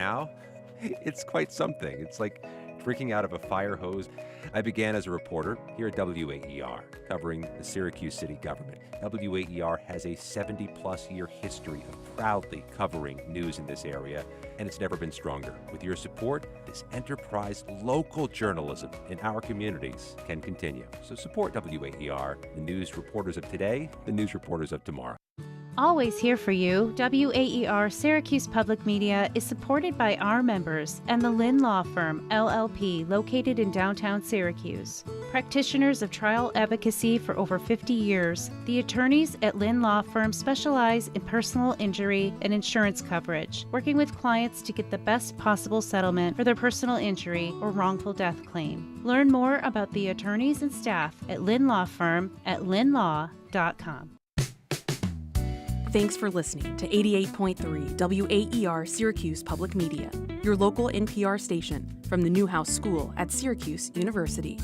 Now, it's quite something. It's like drinking out of a fire hose. I began as a reporter here at WAER, covering the Syracuse city government. WAER has a 70-plus year history of proudly covering news in this area, and it's never been stronger. With your support, this enterprise local journalism in our communities can continue. So support WAER, the news reporters of today, the news reporters of tomorrow. Always here for you, WAER Syracuse Public Media is supported by our members and the Lynn Law Firm, LLP, located in downtown Syracuse. Practitioners of trial advocacy for over 50 years, the attorneys at Lynn Law Firm specialize in personal injury and insurance coverage, working with clients to get the best possible settlement for their personal injury or wrongful death claim. Learn more about the attorneys and staff at Lynn Law Firm at lynnlaw.com. Thanks for listening to 88.3 WAER Syracuse Public Media, your local NPR station from the Newhouse School at Syracuse University.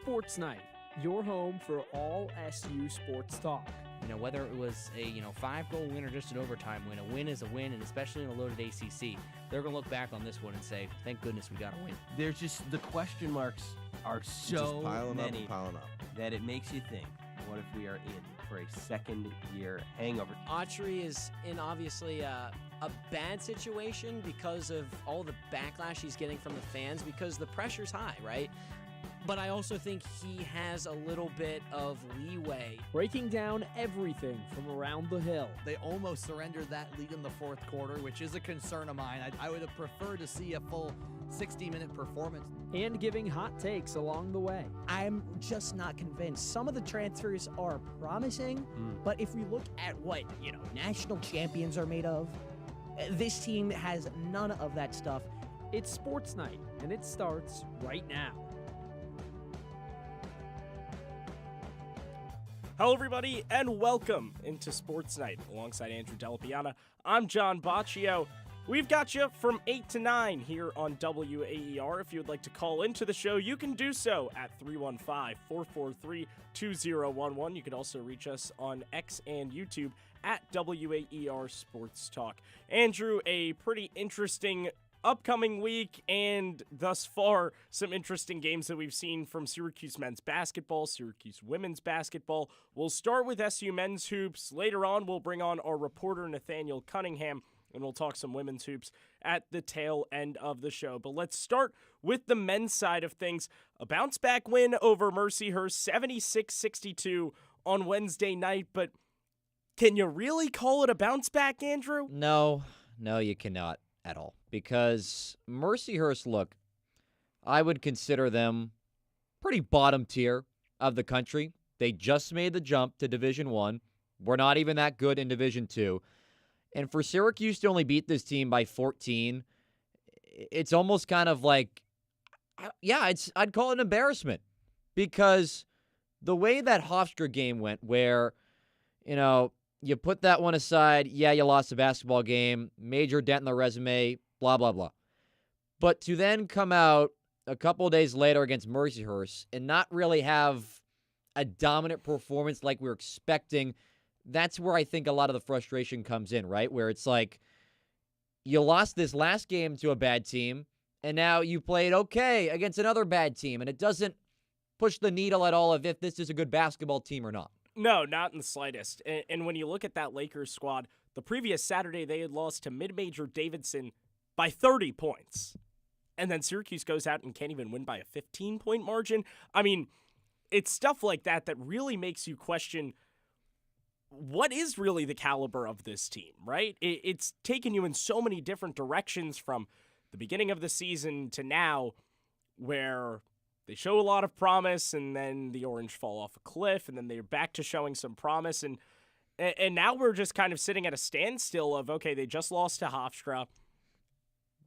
SportsNite, your home for all SU sports talk. Whether it was a 5-goal win or just an overtime win, a win is a win, and especially in a loaded ACC, they're going to look back on this one and say, thank goodness we got a win. There's just, the question marks are so many piling up. that it makes you think, what if we are in for a second-year hangover? Autry is in obviously a bad situation because of all the backlash he's getting from the fans because the pressure's high, right? But I also think he has a little bit of leeway. Breaking down everything from around the hill. They almost surrendered that lead in the fourth quarter, which is a concern of mine. I would have preferred to see a full 60-minute performance. And giving hot takes along the way. I'm just not convinced. Some of the transfers are promising, but if we look at what, national champions are made of, this team has none of that stuff. It's Sports Night, and it starts right now. Hello, everybody, and welcome into Sports Night. Alongside Andrew Delapiana, I'm John Baccio. We've got you from 8 to 9 here on WAER. If you would like to call into the show, you can do so at 315-443-2011. You can also reach us on X and YouTube at WAER Sports Talk. Andrew, a pretty interesting upcoming week, and thus far, some interesting games that we've seen from Syracuse men's basketball, Syracuse women's basketball. We'll start with SU men's hoops. Later on, we'll bring on our reporter, Nathaniel Cunningham, and we'll talk some women's hoops at the tail end of the show. But let's start with the men's side of things. A bounce-back win over Mercyhurst, 76-62 on Wednesday night. But can you really call it a bounce-back, Andrew? No, you cannot at all. Because Mercyhurst, look, I would consider them pretty bottom tier of the country. They just made the jump to Division I. We're not even that good in Division II. And for Syracuse to only beat this team by 14, it's almost kind of like, I'd call it an embarrassment. Because the way that Hofstra game went, where, you put that one aside, you lost a basketball game, major dent in the resume, blah, blah, blah. But to then come out a couple of days later against Mercyhurst and not really have a dominant performance like we were expecting, that's where I think a lot of the frustration comes in, right? Where it's like, you lost this last game to a bad team, and now you played okay against another bad team, and it doesn't push the needle at all of if this is a good basketball team or not. No, not in the slightest. And when you look at that Lakers squad, the previous Saturday they had lost to mid-major Davidson by 30 points. And then Syracuse goes out and can't even win by a 15-point margin. I mean, it's stuff like that that really makes you question what is really the caliber of this team, right? It's taken you in so many different directions from the beginning of the season to now, where they show a lot of promise and then the Orange fall off a cliff and then they're back to showing some promise. And now we're just kind of sitting at a standstill of, okay, they just lost to Hofstra.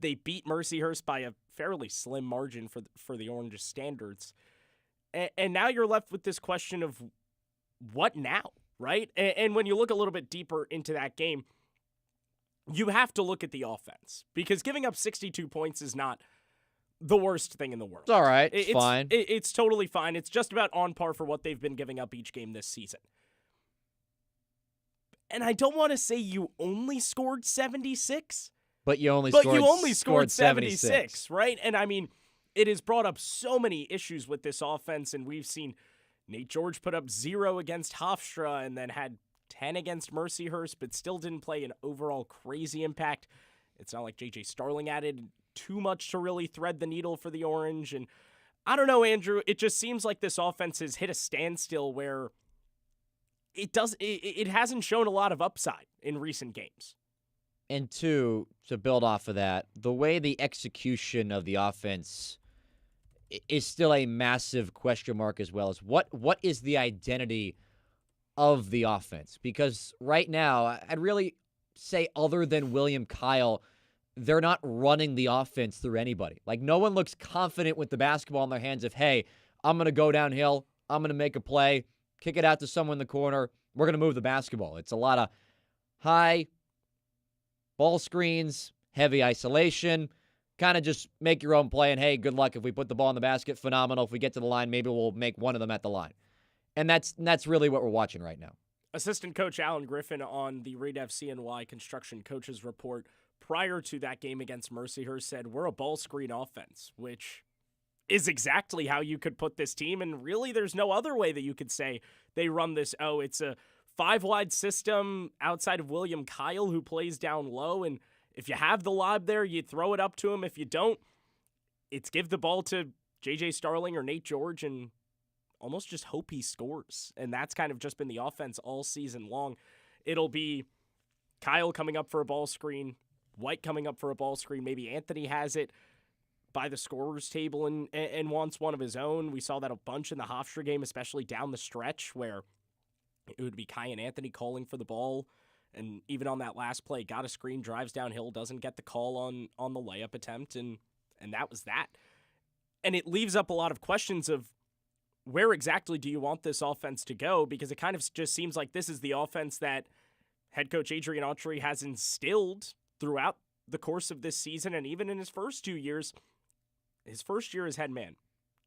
They beat Mercyhurst by a fairly slim margin for the Orange's standards. And now you're left with this question of what now, right? And when you look a little bit deeper into that game, you have to look at the offense, because giving up 62 points is not the worst thing in the world. It's all right. It's fine. It's totally fine. It's just about on par for what they've been giving up each game this season. And I don't want to say you only scored 76. But you only scored 76, right? And I mean, it has brought up so many issues with this offense, and we've seen Nate George put up 0 against Hofstra and then had 10 against Mercyhurst, but still didn't play an overall crazy impact. It's not like J.J. Starling added too much to really thread the needle for the Orange. And I don't know, Andrew, it just seems like this offense has hit a standstill where it hasn't shown a lot of upside in recent games. And two, to build off of that, the way the execution of the offense is still a massive question mark, as well as what is the identity of the offense? Because right now, I'd really say, other than William Kyle, they're not running the offense through anybody. Like, no one looks confident with the basketball in their hands of, hey, I'm going to go downhill, I'm going to make a play, kick it out to someone in the corner, we're going to move the basketball. It's a lot of high ball screens, heavy isolation, kind of just make your own play, and hey, good luck. If we put the ball in the basket, phenomenal. If we get to the line, maybe we'll make one of them at the line. And that's really what we're watching right now. Assistant coach Alan Griffin on the Reed FCNY Construction Coaches Report prior to that game against Mercyhurst said, we're a ball screen offense, which is exactly how you could put this team. And really, there's no other way that you could say they run this. Oh, it's a 5-wide system outside of William Kyle, who plays down low. And if you have the lob there, you throw it up to him. If you don't, it's give the ball to J.J. Starling or Nate George and almost just hope he scores. And that's kind of just been the offense all season long. It'll be Kyle coming up for a ball screen, White coming up for a ball screen. Maybe Anthony has it by the scorer's table and wants one of his own. We saw that a bunch in the Hofstra game, especially down the stretch, where it would be Kai and Anthony calling for the ball. And even on that last play, got a screen, drives downhill, doesn't get the call on the layup attempt, and that was that. And it leaves up a lot of questions of where exactly do you want this offense to go? Because it kind of just seems like this is the offense that head coach Adrian Autry has instilled throughout the course of this season, and even in his first 2 years. His first year as head man,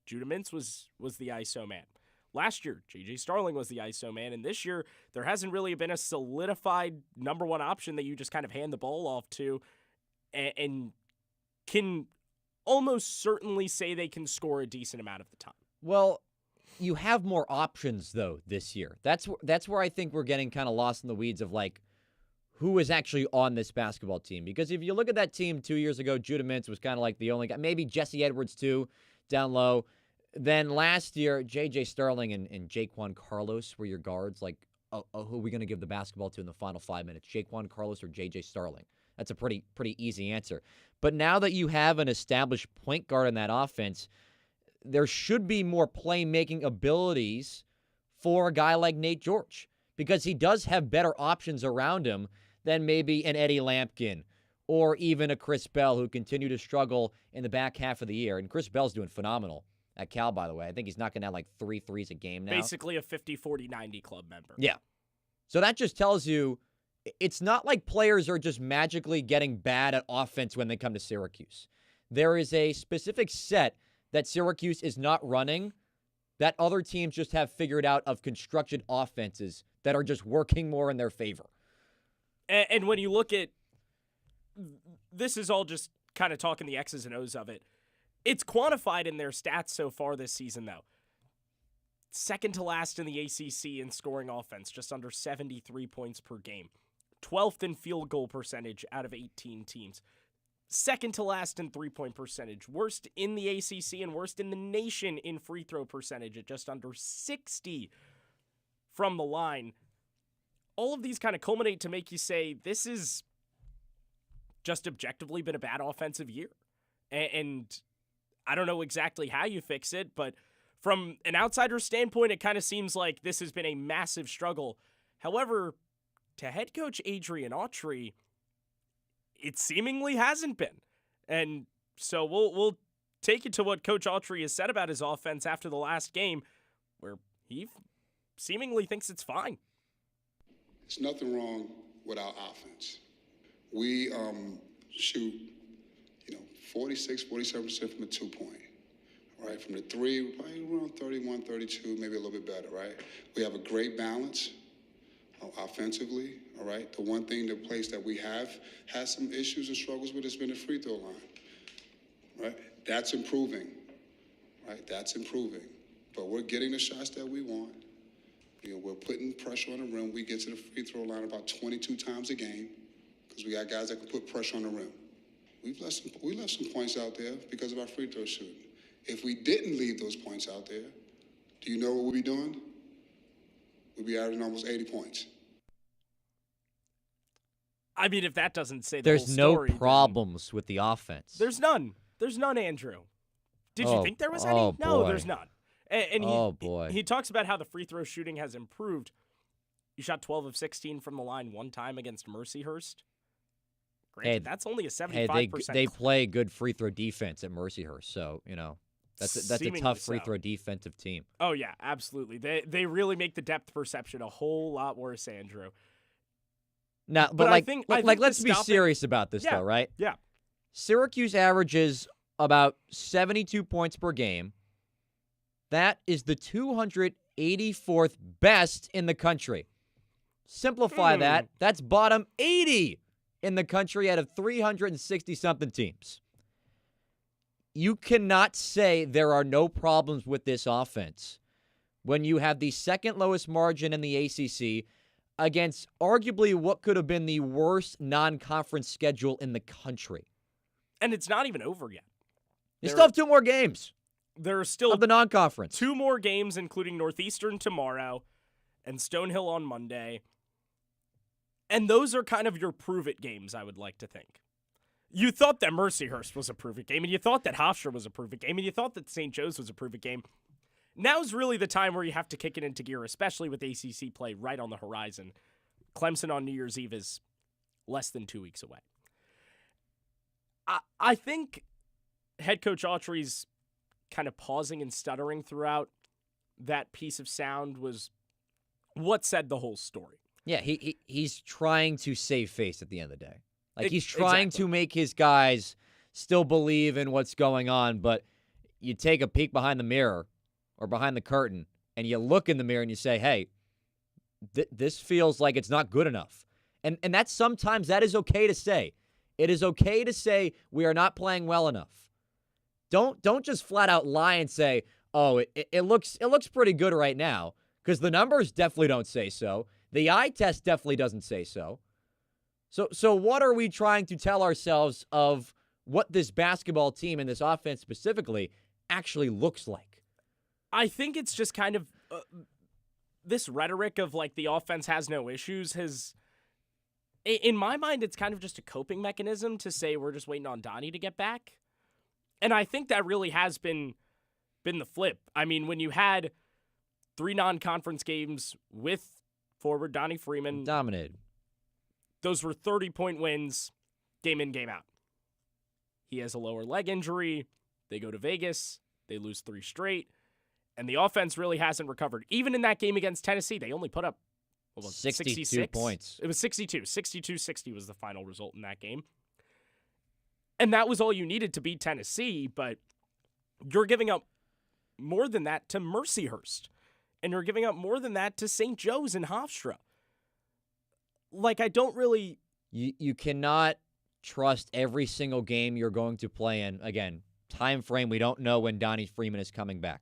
Judah Mintz was the ISO man. Last year, J.J. Starling was the ISO man, and this year, there hasn't really been a solidified number one option that you just kind of hand the ball off to and can almost certainly say they can score a decent amount of the time. Well, you have more options, though, this year. That's where I think we're getting kind of lost in the weeds of, like, who is actually on this basketball team. Because if you look at that team 2 years ago, Judah Mintz was kind of like the only guy. Maybe Jesse Edwards, too, down low. Then last year, J.J. Starling and Jaquan Carlos were your guards. Like, who are we going to give the basketball to in the final 5 minutes? Jaquan Carlos or J.J. Starling? That's a pretty easy answer. But now that you have an established point guard in that offense, there should be more playmaking abilities for a guy like Nate George, because he does have better options around him than maybe an Eddie Lampkin or even a Chris Bell, who continue to struggle in the back half of the year. And Chris Bell's doing phenomenal at Cal, by the way. I think he's knocking down like 3 threes a game now. Basically a 50-40-90 club member. Yeah. So that just tells you it's not like players are just magically getting bad at offense when they come to Syracuse. There is a specific set that Syracuse is not running that other teams just have figured out of constructed offenses that are just working more in their favor. And when you look at, this is all just kind of talking the X's and O's of it. It's quantified in their stats so far this season, though. Second to last in the ACC in scoring offense, just under 73 points per game. 12th in field goal percentage out of 18 teams. Second to last in three-point percentage. Worst in the ACC and worst in the nation in free throw percentage at just under 60 from the line. All of these kind of culminate to make you say this is just objectively been a bad offensive year. And I don't know exactly how you fix it, but from an outsider standpoint, it kind of seems like this has been a massive struggle. However, to head coach Adrian Autry, it seemingly hasn't been. And so we'll take it to what Coach Autry has said about his offense after the last game, where he seemingly thinks it's fine. There's nothing wrong with our offense. We shoot, 46, 47% from the 2-point. Right, from the 3, we're probably around 31, 32, maybe a little bit better, right? We have a great balance offensively, all right? The one thing, the place that we have had some issues and struggles with has been the free throw line, right? That's improving, right? That's improving. But we're getting the shots that we want. We're putting pressure on the rim. We get to the free throw line about 22 times a game because we got guys that can put pressure on the rim. We left some points out there because of our free throw shooting. If we didn't leave those points out there, do you know what we'd be doing? We'd be averaging almost 80 points. I mean, if that doesn't say the There's whole story, no problems with the offense. There's none. There's none, Andrew. Did you think there was any? Oh, No, boy. there's none. And boy. He talks about how the free throw shooting has improved. You shot 12 of 16 from the line one time against Mercyhurst. Granted, that's only a 75%. They play good free throw defense at Mercyhurst, so, that's a Seemingly tough free so. throw defensive team. Oh, yeah, absolutely. They really make the depth perception a whole lot worse, Andrew. Now, But I think let's the be stopping- serious about this, Yeah, though, right? yeah. Syracuse averages about 72 points per game. That is the 284th best in the country. Simplify that. That's bottom 80 in the country out of 360-something teams. You cannot say there are no problems with this offense when you have the second lowest margin in the ACC against arguably what could have been the worst non-conference schedule in the country. And it's not even over yet. You still have 2 more games. There are still of the non-conference. 2 more games, including Northeastern tomorrow and Stonehill on Monday. And those are kind of your prove-it games, I would like to think. You thought that Mercyhurst was a prove-it game, and you thought that Hofstra was a prove-it game, and you thought that St. Joe's was a prove-it game. Now's really the time where you have to kick it into gear, especially with ACC play right on the horizon. Clemson on New Year's Eve is less than 2 weeks away. I think head coach Autry's kind of pausing and stuttering throughout that piece of sound was what said the whole story. Yeah, he's trying to save face at the end of the day. Like, he's trying Exactly. to make his guys still believe in what's going on, but you take a peek behind the mirror or behind the curtain, and you look in the mirror and you say, hey, this feels like it's not good enough. And that's sometimes that is okay to say. It is okay to say we are not playing well enough. Don't just flat out lie and say, oh, it looks pretty good right now, because the numbers definitely don't say so. The eye test definitely doesn't say so. So what are we trying to tell ourselves of what this basketball team and this offense specifically actually looks like? I think it's just kind of this rhetoric of like the offense has no issues has, in my mind, it's kind of just a coping mechanism to say we're just waiting on Donnie to get back. And I think that really has been the flip. I mean, when you had 3 non-conference games with forward Donnie Freeman. Dominated. Those were 30-point wins, game in, game out. He has a lower leg injury. They go to Vegas. They lose 3 straight. And the offense really hasn't recovered. Even in that game against Tennessee, they only put up 62 points. It was 62. 62-60 was the final result in that game. And that was all you needed to beat Tennessee, but you're giving up more than that to Mercyhurst. And you're giving up more than that to St. Joe's and Hofstra. Like, I don't really... You cannot trust every single game you're going to play in. Again, time frame, we don't know when Donnie Freeman is coming back.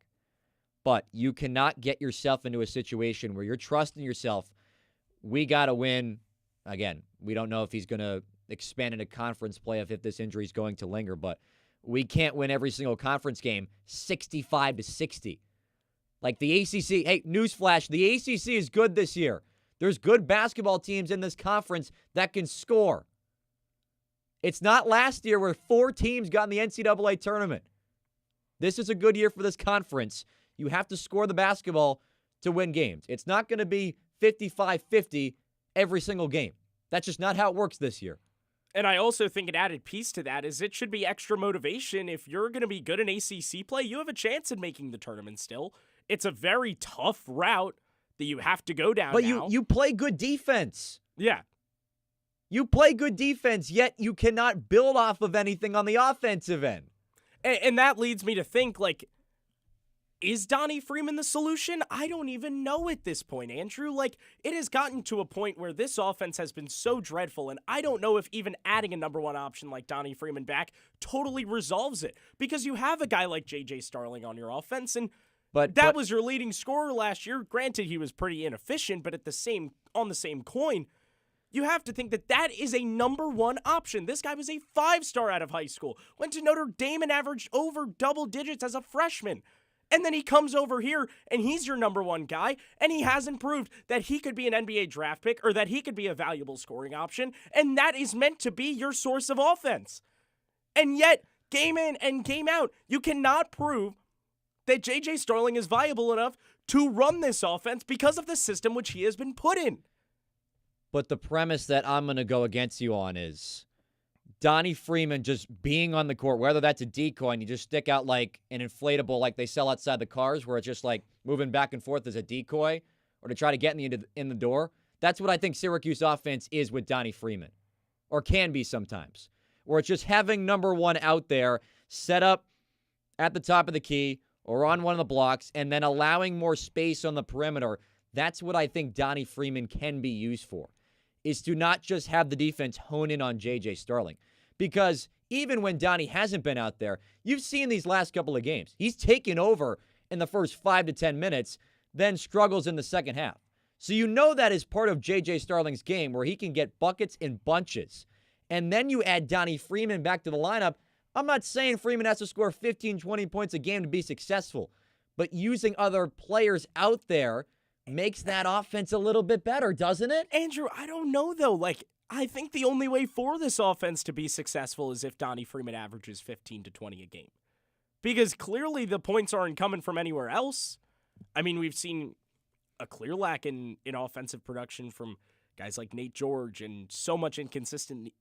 But you cannot get yourself into a situation where you're trusting yourself. We got to win. Again, we don't know if he's going to expand into conference playoff if this injury is going to linger, but we can't win every single conference game 65-60. Like the ACC, hey, newsflash, the ACC is good this year. There's good basketball teams in this conference that can score. It's not last year where 4 teams got in the NCAA tournament. This is a good year for this conference. You have to score the basketball to win games. It's not going to be 55-50 every single game. That's just not how it works this year. And I also think an added piece to that is it should be extra motivation. If you're going to be good in ACC play, you have a chance in making the tournament still. It's a very tough route that you have to go down But now. you play good defense. Yeah. You play good defense, yet you cannot build off of anything on the offensive end. And that leads me to think, like, is Donnie Freeman the solution? I don't even know at this point, Andrew. Like, it has gotten to a point where this offense has been so dreadful, and I don't know if even adding a number one option like Donnie Freeman back totally resolves it. Because you have a guy like J.J. Starling on your offense, and that was your leading scorer last year. Granted, he was pretty inefficient, but on the same coin, you have to think that that is a number one option. This guy was a 5-star out of high school, went to Notre Dame and averaged over double digits as a freshman. And then he comes over here, and he's your number one guy, and he hasn't proved that he could be an NBA draft pick or that he could be a valuable scoring option, and that is meant to be your source of offense. And yet, game in and game out, you cannot prove that J.J. Starling is viable enough to run this offense because of the system which he has been put in. But the premise that I'm going to go against you on is Donnie Freeman just being on the court, whether that's a decoy and you just stick out like an inflatable like they sell outside the cars where it's just like moving back and forth as a decoy or to try to get in the door. That's what I think Syracuse offense is with Donnie Freeman, or can be sometimes, where it's just having number one out there set up at the top of the key or on one of the blocks and then allowing more space on the perimeter. That's what I think Donnie Freeman can be used for, is to not just have the defense hone in on J.J. Starling. Because even when Donnie hasn't been out there, you've seen these last couple of games. He's taken over in the first 5 to 10 minutes, then struggles in the second half. So you know that is part of J.J. Starling's game where he can get buckets in bunches. And then you add Donnie Freeman back to the lineup. I'm not saying Freeman has to score 15, 20 points a game to be successful, but using other players out there makes that offense a little bit better, doesn't it? Andrew, I don't know, though. Like, I think the only way for this offense to be successful is if Donnie Freeman averages 15 to 20 a game. Because clearly the points aren't coming from anywhere else. I mean, we've seen a clear lack in offensive production from guys like Nate George and so much inconsistency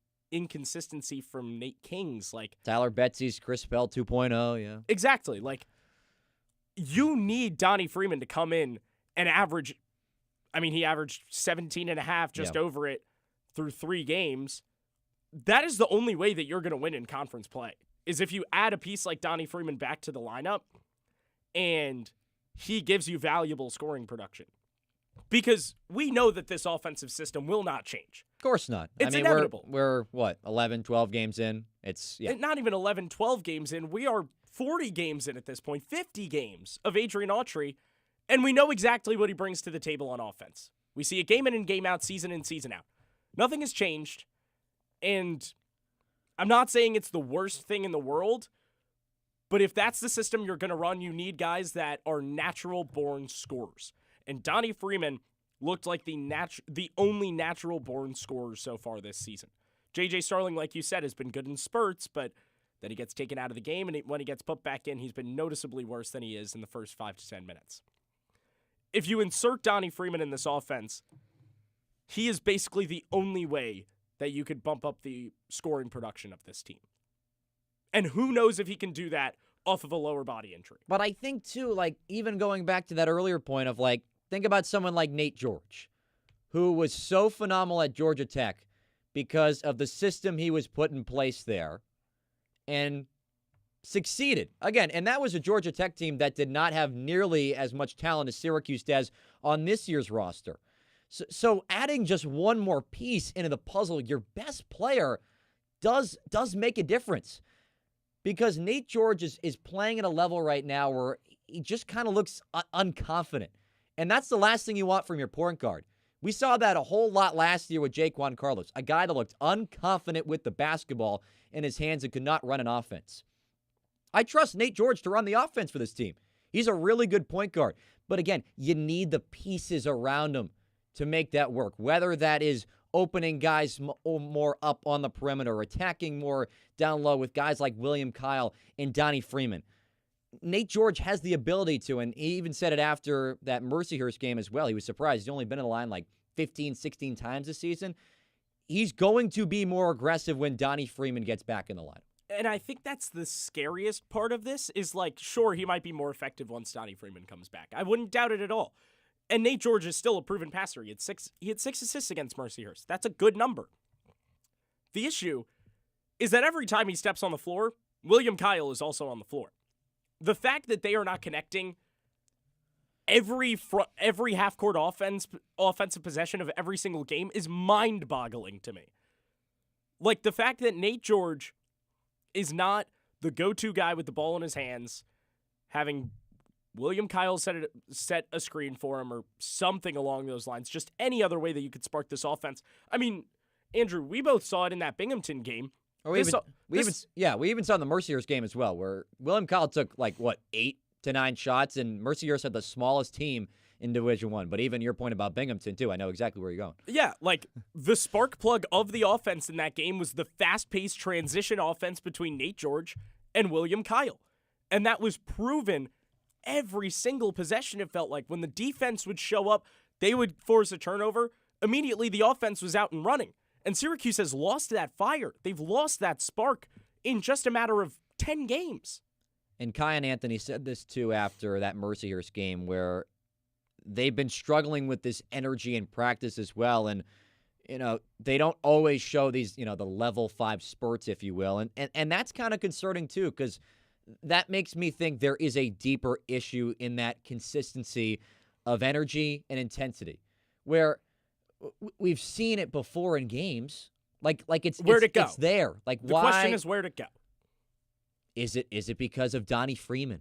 from Nate Kings. Like Tyler Betsy's Chris Bell 2.0, yeah. Exactly. Like, you need Donnie Freeman to come in and average, I mean, he averaged 17 and a half, just over it, through 3 games. That is the only way that you're going to win in conference play, is if you add a piece like Donnie Freeman back to the lineup and he gives you valuable scoring production. Because we know that this offensive system will not change. Of course not. It's I mean, inevitable. We're what, 11, 12 games in? It's Not even 11, 12 games in. We are 40 games in at this point, 50 games of Adrian Autry, and we know exactly what he brings to the table on offense. We see it game in and game out, season in, season out. Nothing has changed, and I'm not saying it's the worst thing in the world, but if that's the system you're going to run, you need guys that are natural-born scorers. And Donnie Freeman looked like the only natural-born scorer so far this season. J.J. Starling, like you said, has been good in spurts, but then he gets taken out of the game, and when he gets put back in, he's been noticeably worse than he is in the first 5 to 10 minutes. If you insert Donnie Freeman in this offense, he is basically the only way that you could bump up the scoring production of this team. And who knows if he can do that off of a lower body injury. But I think, too, like, even going back to that earlier point of, like, think about someone like Nate George, who was so phenomenal at Georgia Tech because of the system he was put in place there and succeeded. Again, and that was a Georgia Tech team that did not have nearly as much talent as Syracuse does on this year's roster. So adding just one more piece into the puzzle, your best player, does make a difference. Because Nate George is playing at a level right now where he just kind of looks unconfident. And that's the last thing you want from your point guard. We saw that a whole lot last year with Jaquan Carlos, a guy that looked unconfident with the basketball in his hands and could not run an offense. I trust Nate George to run the offense for this team. He's a really good point guard. But again, you need the pieces around him to make that work, whether that is opening guys more up on the perimeter, attacking more down low with guys like William Kyle and Donnie Freeman. Nate George has the ability to, and he even said it after that Mercyhurst game as well. He was surprised. He's only been in the line like 15, 16 times this season. he's going to be more aggressive when Donnie Freeman gets back in the line. And I think that's the scariest part of this is, like, sure, he might be more effective once Donnie Freeman comes back. I wouldn't doubt it at all. And Nate George is still a proven passer. He had six assists against Mercyhurst. That's a good number. The issue is that every time he steps on the floor, William Kyle is also on the floor. The fact that they are not connecting every half-court offensive possession of every single game is mind-boggling to me. Like, the fact that Nate George is not the go-to guy with the ball in his hands, having William Kyle set a screen for him or something along those lines, just any other way that you could spark this offense. I mean, Andrew, we both saw it in that Binghamton game. We even saw in the Mercyhurst game as well, where William Kyle took 8 to 9 shots, and Mercyhurst had the smallest team in Division I. But even your point about Binghamton, too, I know exactly where you're going. Yeah, the spark plug of the offense in that game was the fast-paced transition offense between Nate George and William Kyle. And that was proven every single possession, it felt like. When the defense would show up, they would force a turnover. Immediately, the offense was out and running. And Syracuse has lost that fire. They've lost that spark in just a matter of 10 games. And Kyan Anthony said this, too, after that Mercyhurst game, where they've been struggling with this energy in practice as well. And, they don't always show these, the level 5 spurts, if you will. And that's kind of concerning, too, because that makes me think there is a deeper issue in that consistency of energy and intensity, where we've seen it before in games. Where'd it go? It's there. The question is, where'd it go? Is it because of Donnie Freeman?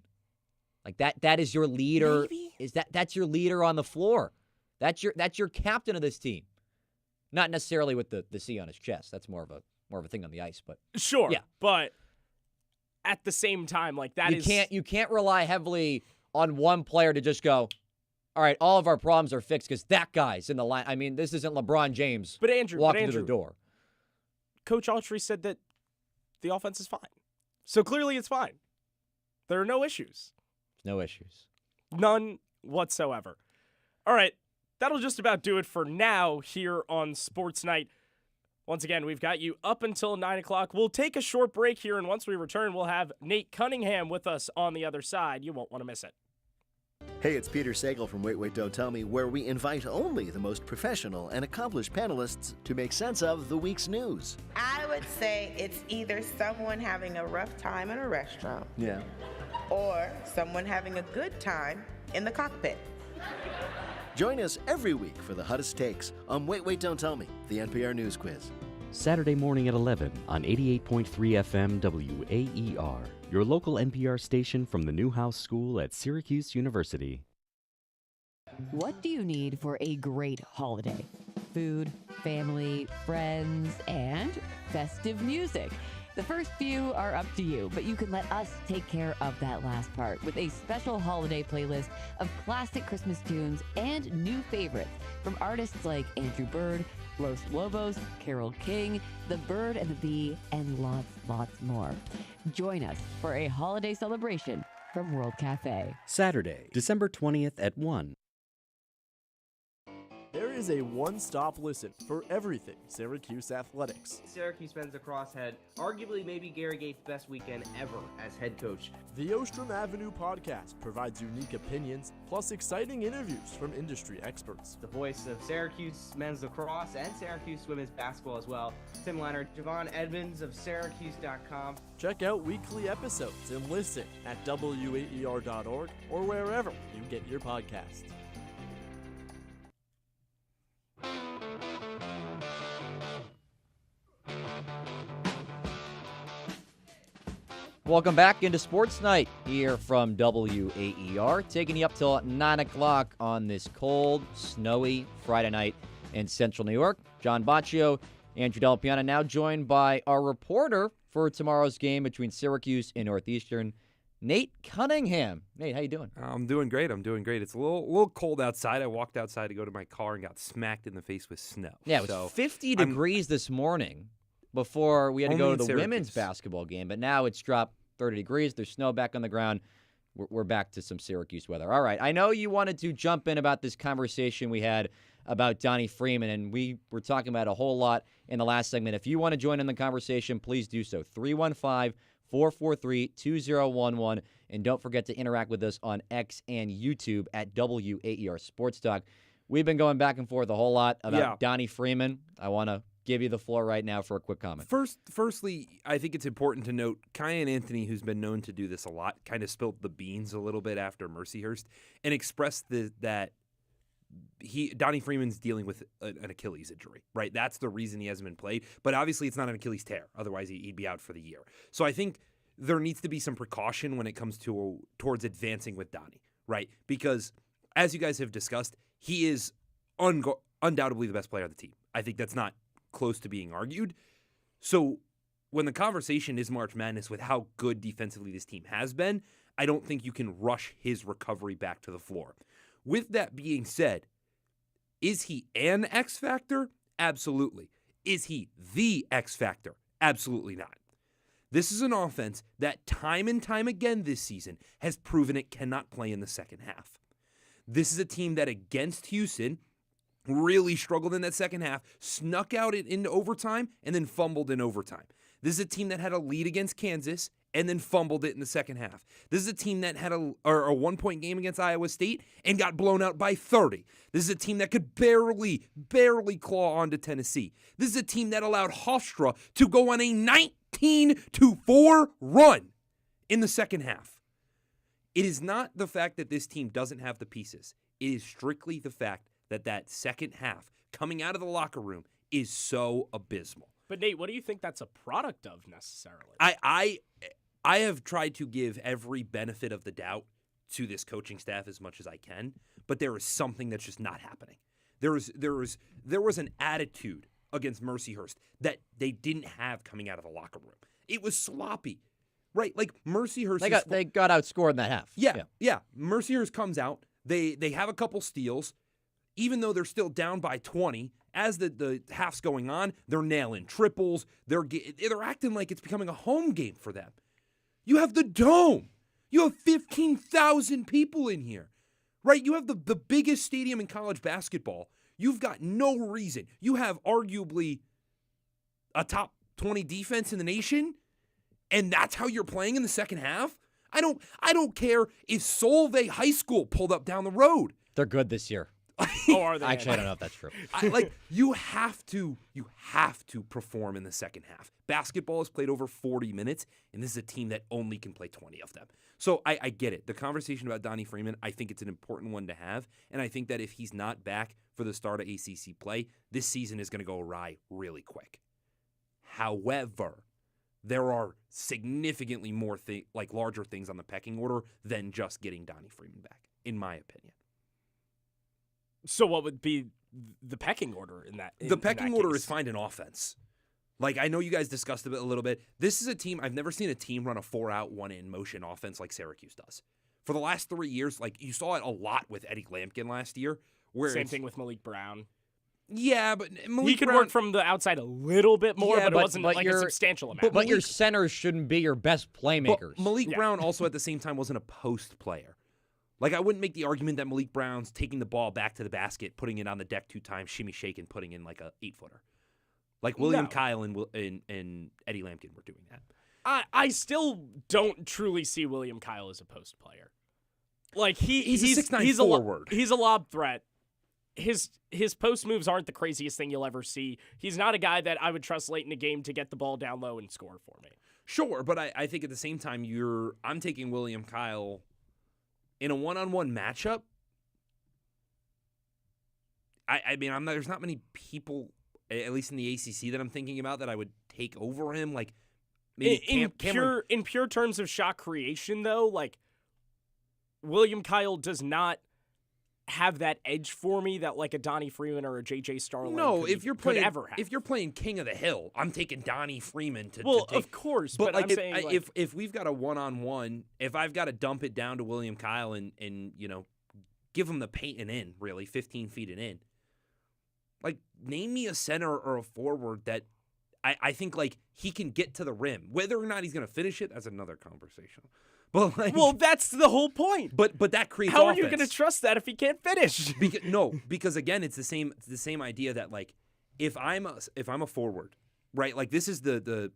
That is your leader. Maybe? That's your leader on the floor. That's your captain of this team. Not necessarily with the C on his chest. That's more of a thing on the ice, but sure. Yeah. But at the same time, you can't rely heavily on one player to just go, all right, all of our problems are fixed because that guy's in the line. I mean, this isn't LeBron James walking through the door. Coach Autry said that the offense is fine. So clearly it's fine. There are no issues. No issues. None whatsoever. All right, that'll just about do it for now here on Sports Night. Once again, we've got you up until 9 o'clock. We'll take a short break here, and once we return, we'll have Nate Cunningham with us on the other side. You won't want to miss it. Hey, it's Peter Sagal from Wait, Don't Tell Me, where we invite only the most professional and accomplished panelists to make sense of the week's news. I would say it's either someone having a rough time in a restaurant. Yeah. Or someone having a good time in the cockpit. Join us every week for the hottest takes on Wait, Don't Tell Me, the NPR News Quiz. Saturday morning at 11 on 88.3 FM WAER, your local NPR station from the Newhouse School at Syracuse University. What do you need for a great holiday? Food, family, friends, and festive music. The first few are up to you, but you can let us take care of that last part with a special holiday playlist of classic Christmas tunes and new favorites from artists like Andrew Bird, Los Lobos, Carole King, The Bird and the Bee, and lots more. Join us for a holiday celebration from World Cafe. Saturday, December 20th at 1. There is a one-stop listen for everything Syracuse athletics. Syracuse men's lacrosse had arguably maybe Gary Gates' best weekend ever as head coach. The Ostrom Avenue podcast provides unique opinions plus exciting interviews from industry experts. The voice of Syracuse men's lacrosse and Syracuse women's basketball as well. Tim Leonard, Javon Edmonds of Syracuse.com. Check out weekly episodes and listen at WAER.org or wherever you get your podcasts. Welcome back into Sports Night here from WAER, taking you up till 9 o'clock on this cold, snowy Friday night in central New York. John Baccio, Andrew Del Piana, now joined by our reporter for tomorrow's game between Syracuse and Northeastern, Nate Cunningham. Nate, how you doing? I'm doing great. It's a little cold outside. I walked outside to go to my car and got smacked in the face with snow. Yeah, it was 50 degrees this morning before we had to go to the women's basketball game, but now it's dropped 30 degrees. There's snow back on the ground. We're back to some Syracuse weather. All right, I know you wanted to jump in about this conversation we had about Donnie Freeman, and we were talking about a whole lot in the last segment. If you want to join in the conversation, please do so. 315-443-2011, and don't forget to interact with us on X and YouTube at WAER Sports Talk. We've been going back and forth a whole lot about Donnie Freeman. I want to give you the floor right now for a quick comment. Firstly, I think it's important to note Kyan Anthony, who's been known to do this a lot, kind of spilled the beans a little bit after Mercyhurst and expressed that Donnie Freeman's dealing with an Achilles injury, right? That's the reason he hasn't been played. But obviously it's not an Achilles tear. Otherwise, he'd be out for the year. So I think there needs to be some precaution when it comes towards advancing with Donnie, right? Because as you guys have discussed, he is undoubtedly the best player on the team. I think that's not close to being argued. So when the conversation is March Madness with how good defensively this team has been, I don't think you can rush his recovery back to the floor. With that being said, is he an X factor? Absolutely. Is he the X factor? Absolutely not. This is an offense that time and time again this season has proven it cannot play in the second half. This is a team that against Houston really struggled in that second half, snuck out into overtime, and then fumbled in overtime. This is a team that had a lead against Kansas and then fumbled it in the second half. This is a team that had a 1-point game against Iowa State and got blown out by 30. This is a team that could barely claw onto Tennessee. This is a team that allowed Hofstra to go on a 19-4 run in the second half. It is not the fact that this team doesn't have the pieces. It is strictly the fact that second half coming out of the locker room is so abysmal. But Nate, what do you think that's a product of necessarily? I have tried to give every benefit of the doubt to this coaching staff as much as I can, but there is something that's just not happening. There was an attitude against Mercyhurst that they didn't have coming out of the locker room. It was sloppy, right? Like Mercyhurst, they got outscored in that half. Yeah. Mercyhurst comes out. They have a couple steals. Even though they're still down by 20, as the half's going on, they're nailing triples. They're acting like it's becoming a home game for them. You have the Dome. You have 15,000 people in here, right? You have the biggest stadium in college basketball. You've got no reason. You have arguably a top 20 defense in the nation, and that's how you're playing in the second half? I don't care if Solvay High School pulled up down the road. They're good this year. Oh, are they? Actually, I don't know if that's true. You have to perform in the second half. Basketball is played over 40 minutes, and this is a team that only can play 20 of them. So I get it. The conversation about Donnie Freeman, I think it's an important one to have, and I think that if he's not back for the start of ACC play, this season is going to go awry really quick. However, there are significantly more larger things on the pecking order than just getting Donnie Freeman back, in my opinion. So what would be the pecking order in that? The pecking order is find an offense. Like, I know you guys discussed it a little bit. This is a team, I've never seen a team run a 4-out, 1-in motion offense like Syracuse does. For the last 3 years, you saw it a lot with Eddie Lampkin last year. Same thing with Malik Brown. Yeah, but he could work from the outside a little bit more, but it wasn't a substantial amount. But your centers shouldn't be your best playmakers. But Malik Brown also at the same time wasn't a post player. I wouldn't make the argument that Malik Brown's taking the ball back to the basket, putting it on the deck 2 times, shimmy shake, and putting in a 8-footer. William Kyle and Eddie Lampkin were doing that. I still don't truly see William Kyle as a post player. He's a 6'9" forward. He's a lob threat. His post moves aren't the craziest thing you'll ever see. He's not a guy that I would trust late in a game to get the ball down low and score for me. Sure, but I think at the same time I'm taking William Kyle in a one-on-one matchup. I mean, there's not many people, at least in the ACC, that I'm thinking about that I would take over him. In pure terms of shot creation, though, William Kyle does not have that edge for me that a Donnie Freeman or a J.J. Starling if you're playing ever have. If you're playing King of the Hill, I'm taking Donnie Freeman to take. Of course, but I'm saying if we've got a one-on-one, if I've got to dump it down to William Kyle and give him the paint and in, really 15 feet and in, name me a center or a forward that I think he can get to the rim. Whether or not he's going to finish it, that's another conversation. But like, well, that's the whole point. But that creates. How offense. are you going to trust that if he can't finish? Because again, it's the same idea that like if I'm a forward, right? Like this is the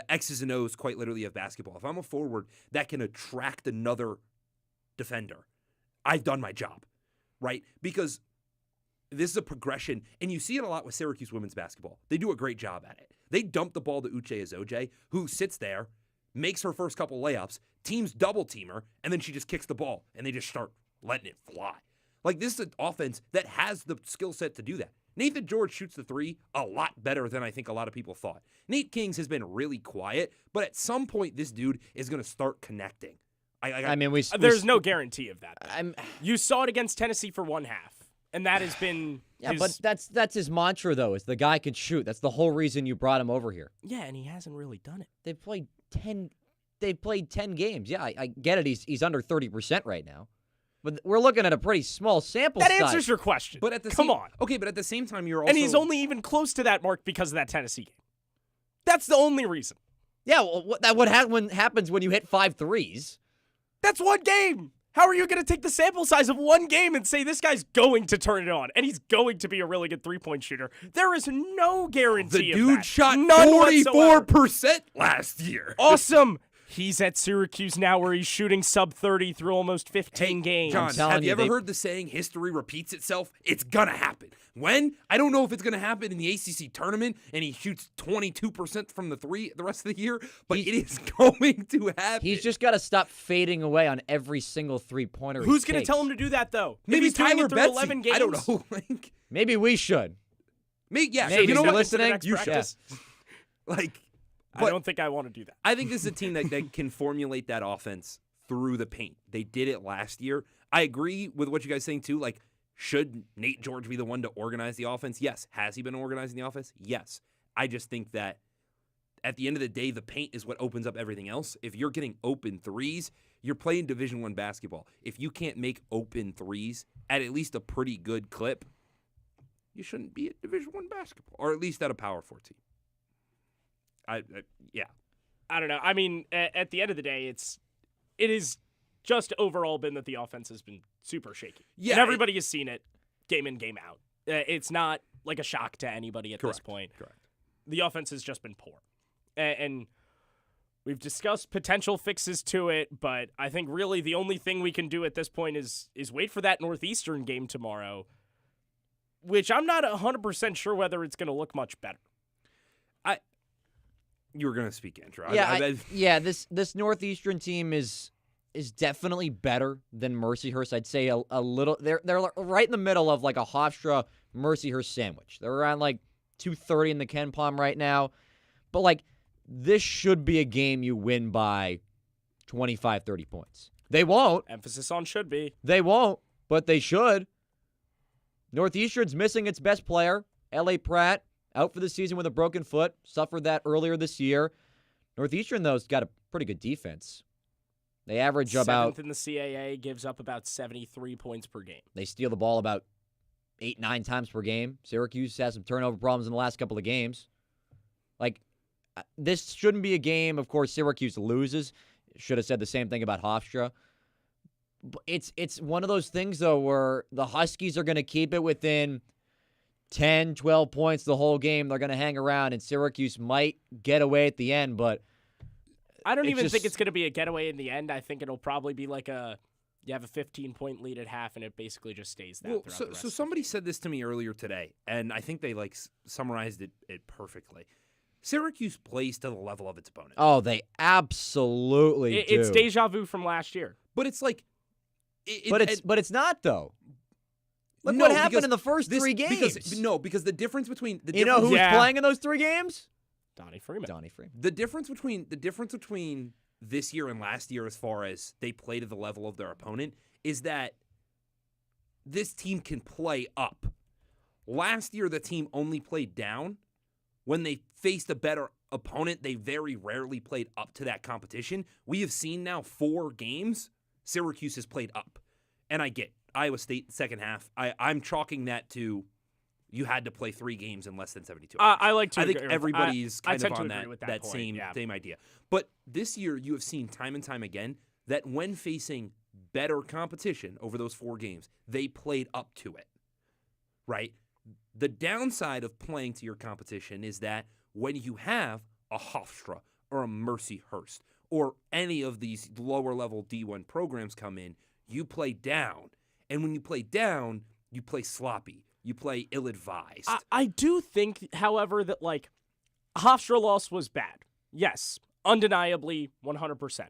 X's and O's quite literally of basketball. If I'm a forward that can attract another defender, I've done my job, right? Because this is a progression, and you see it a lot with Syracuse women's basketball. They do a great job at it. They dump the ball to Uche Azoje, who sits there, makes her first couple layups, teams double team her, and then she just kicks the ball, and they just start letting it fly. Like, this is an offense that has the skill set to do that. Nathan George shoots the three a lot better than I think a lot of people thought. Nate Kings has been really quiet, but at some point, this dude is going to start connecting. There's no guarantee of that. You saw it against Tennessee for one half. And that has been but that's his mantra, though, is the guy can shoot. That's the whole reason you brought him over here. Yeah, and he hasn't really done it. They've played 10 games. Yeah, I get it. He's under 30% right now. But we're looking at a pretty small sample size. That answers your question. But at the but at the same time, you're also... And he's only even close to that mark because of that Tennessee game. That's the only reason. Yeah, well, what happens when you hit 5 threes? That's one game. How are you going to take the sample size of one game and say this guy's going to turn it on and he's going to be a really good three-point shooter? There is no guarantee of that. The dude shot None 44% last year. Awesome. He's at Syracuse now where he's shooting sub-30 through almost 15 games. John, have you ever heard the saying, history repeats itself? It's going to happen. When? I don't know if it's going to happen in the ACC tournament and he shoots 22% from the three the rest of the year, but it is going to happen. He's just got to stop fading away on every single three-pointer. Who's going to tell him to do that, though? Maybe Tyler Betsy. 11 games? I don't know. Maybe we should. Maybe you know, listening, you should. Like, I don't think I want to do that. I think this is a team that can formulate that offense through the paint. They did it last year. I agree with what you guys are saying, too. Like, should Nate George be the one to organize the offense? Yes. Has he been organizing the offense? Yes. I just think that at the end of the day, the paint is what opens up everything else. If you're getting open threes, you're playing Division I basketball. If you can't make open threes at least a pretty good clip, you shouldn't be at Division I basketball, or at least at a Power 4 team. Yeah. I don't know. I mean, at the end of the day, it is just overall been that the offense has been super shaky. Yeah, and everybody has seen it game in, game out. It's not like a shock to anybody at this point. Correct. The offense has just been poor. And we've discussed potential fixes to it, but I think really the only thing we can do at this point is wait for that Northeastern game tomorrow, which I'm not 100% sure whether it's going to look much better. You were going to speak, Andrew. Yeah, this Northeastern team is definitely better than Mercyhurst. I'd say a little. They're right in the middle of like a Hofstra Mercyhurst sandwich. They're around like 230 in the Ken Palm right now, but like this should be a game you win by 25, 30 points. They won't. Emphasis on should be. They won't, but they should. Northeastern's missing its best player, L.A. Pratt. Out for the season with a broken foot. Suffered that earlier this year. Northeastern, though, has got a pretty good defense. They average about... 7th in the CAA, gives up about 73 points per game. They steal the ball about 8-9 times per game. Syracuse has some turnover problems in the last couple of games. Like, this shouldn't be a game. Of course, Syracuse loses. Should have said the same thing about Hofstra. But it's one of those things, though, where the Huskies are going to keep it within 10, 12 points the whole game. They're going to hang around, and Syracuse might get away at the end, but I don't even think it's going to be a getaway in the end. I think it'll probably be like you have a 15-point lead at half, and it basically just stays that throughout the rest. So somebody said this to me earlier today, and I think they summarized it perfectly. Syracuse plays to the level of its opponent. Oh, they absolutely do. It's deja vu from last year. But it's like... But it's not, though. Look what happened in the first 3 games. Because the difference between... You know who was playing in those 3 games? Donnie Freeman. The difference between this year and last year as far as they play to the level of their opponent is that this team can play up. Last year, the team only played down. When they faced a better opponent, they very rarely played up to that competition. We have seen now 4 games, Syracuse has played up. And I get Iowa State second half. I'm chalking that to you had to play 3 games in less than 72 hours. I like to think agree. everybody's kind of on that that same idea. But this year, you have seen time and time again, that when facing better competition over those 4 games, they played up to it, right? The downside of playing to your competition is that when you have a Hofstra or a Mercyhurst or any of these lower-level D1 programs come in, you play down. And when you play down, you play sloppy. You play ill-advised. I do think, however, that, like, Hofstra loss was bad. Yes, undeniably, 100%.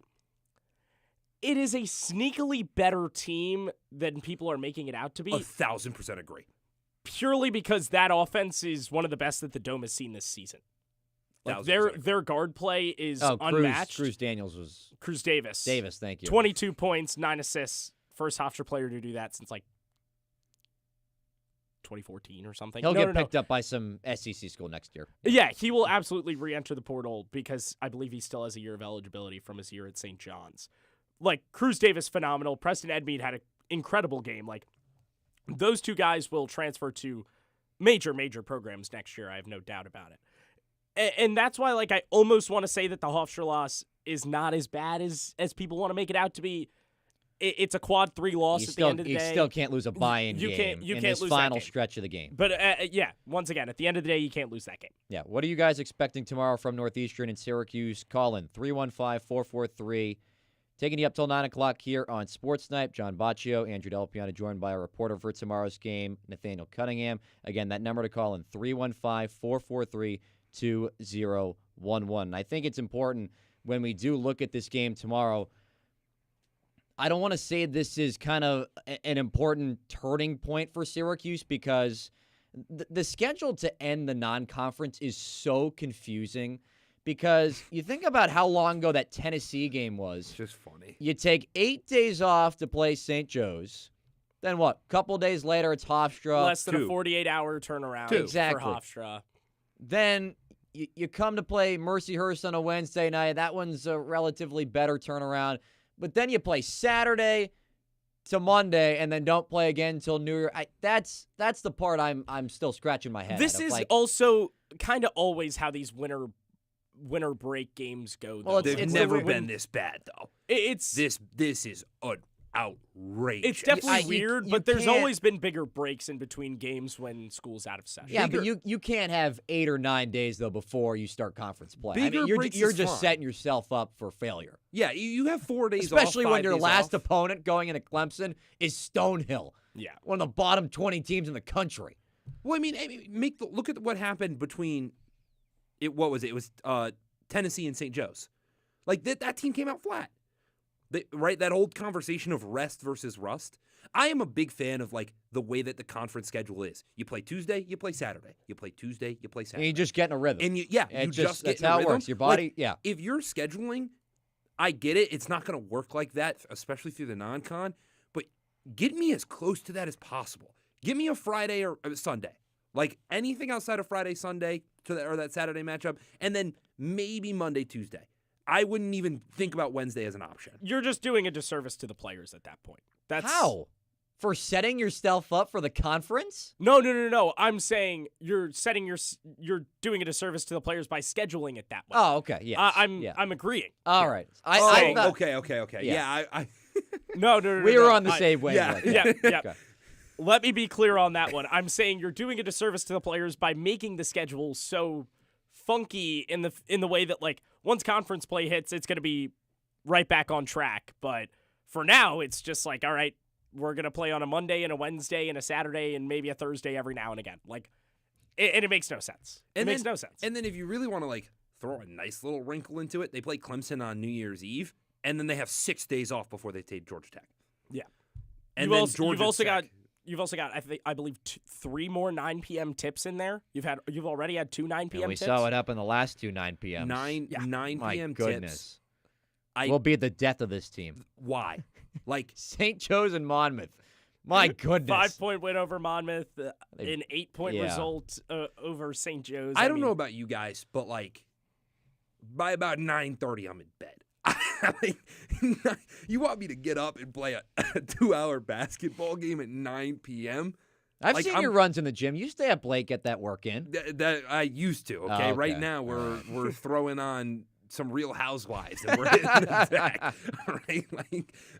It is a sneakily better team than people are making it out to be. 1,000% agree. Purely because that offense is one of the best that the Dome has seen this season. Like their guard play is unmatched. Cruz Daniels was... Cruz Davis. Davis, thank you. 22 points, 9 assists. First Hofstra player to do that since, like, 2014 or something. He'll get picked up by some SEC school next year. Yeah, he will absolutely re-enter the portal because I believe he still has a year of eligibility from his year at St. John's. Like, Cruz Davis, phenomenal. Preston Edmeade had an incredible game. Like, those 2 guys will transfer to major programs next year. I have no doubt about it. And that's why, like, I almost want to say that the Hofstra loss is not as bad as people want to make it out to be. It's a quad 3 loss at the end of the day. You still can't lose a buy-in game in this final stretch of the game. But, yeah, once again, at the end of the day, you can't lose that game. Yeah, what are you guys expecting tomorrow from Northeastern and Syracuse? Call in 315-443. Taking you up till 9 o'clock here on SportsNite. John Baccio, Andrew Delpiano, joined by a reporter for tomorrow's game, Nathaniel Cunningham. Again, that number to call in 315-443-2011. I think it's important when we do look at this game tomorrow. I don't want to say this is kind of an important turning point for Syracuse because the schedule to end the non-conference is so confusing. Because you think about how long ago that Tennessee game was. It's just funny. You take 8 days off to play St. Joe's. Then what? A couple days later, it's Hofstra. Less than a 48-hour turnaround exactly. for Hofstra. Then you come to play Mercyhurst on a Wednesday night. That one's a relatively better turnaround. But then you play Saturday to Monday and then don't play again until New Year. That's the part I'm still scratching my head. This is also kind of always how these winter break games go, though. Well, they've never been this bad, though. It's this is outrageous. It's definitely weird, but there's always been bigger breaks in between games when school's out of session. Yeah, but you can't have 8 or 9 days though before you start conference play. I mean, you're just setting yourself up for failure. Yeah, you have 4 days, especially off, when your last off. opponent going into Clemson is Stonehill. Yeah, one of the bottom 20 teams in the country. Well, I mean, look at what happened between. What was it? It was Tennessee and St. Joe's. Like, that team came out flat. Right? That old conversation of rest versus rust. I am a big fan of, like, the way that the conference schedule is. You play Tuesday, you play Saturday. You play Tuesday, you play Saturday. And you just get in a rhythm. And you just get that's in a how rhythm. It works. Your body, like, yeah. If you're scheduling, I get it. It's not going to work like that, especially through the non-con. But get me as close to that as possible. Give me a Friday or a Sunday. Like, anything outside of Friday, Sunday, or that Saturday matchup, and then maybe Monday, Tuesday. I wouldn't even think about Wednesday as an option. You're just doing a disservice to the players at that point. How? For setting yourself up for the conference? No. I'm saying you're doing a disservice to the players by scheduling it that way. Oh, okay. Yeah. I'm agreeing. All right. Okay. Yeah. No. We were on the same wavelength. Yeah. Okay. Let me be clear on that one. I'm saying you're doing a disservice to the players by making the schedule so funky in the way that, like, once conference play hits, it's going to be right back on track. But for now, it's just like, all right, we're going to play on a Monday and a Wednesday and a Saturday and maybe a Thursday every now and again. Like, and it makes no sense. It makes no sense. And then if you really want to, like, throw a nice little wrinkle into it, they play Clemson on New Year's Eve, and then they have 6 days off before they take Georgia Tech. Yeah. And You've also got, I believe, 3 more 9 p.m. tips in there. You've already had 2 9 p.m. tips. We saw it up in the last 2 9 p.m. 9 My p.m. goodness. tips. Will be the death of this team. Why? Like St. Joe's and Monmouth. My goodness. 5-point win over Monmouth, an 8-point result over St. Joe's. I don't know about you guys, but, like, by about 9:30, I'm in bed. You want me to get up and play a 2-hour basketball game at 9 p.m.? I've seen your runs in the gym. You stay up late, get that work in. That I used to. Okay, Oh, okay. Right now we're throwing on some Real Housewives and we're hitting the deck, right?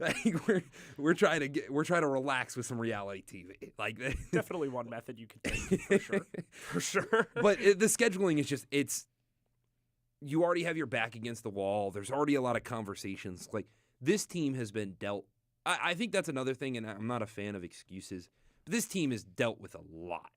Like we're trying to relax with some reality TV. Like Definitely one method you could take for sure. For sure. But the scheduling is just you already have your back against the wall. There's already a lot of conversations. Like this team has been dealt. I think that's another thing, and I'm not a fan of excuses. But this team is dealt with a lot.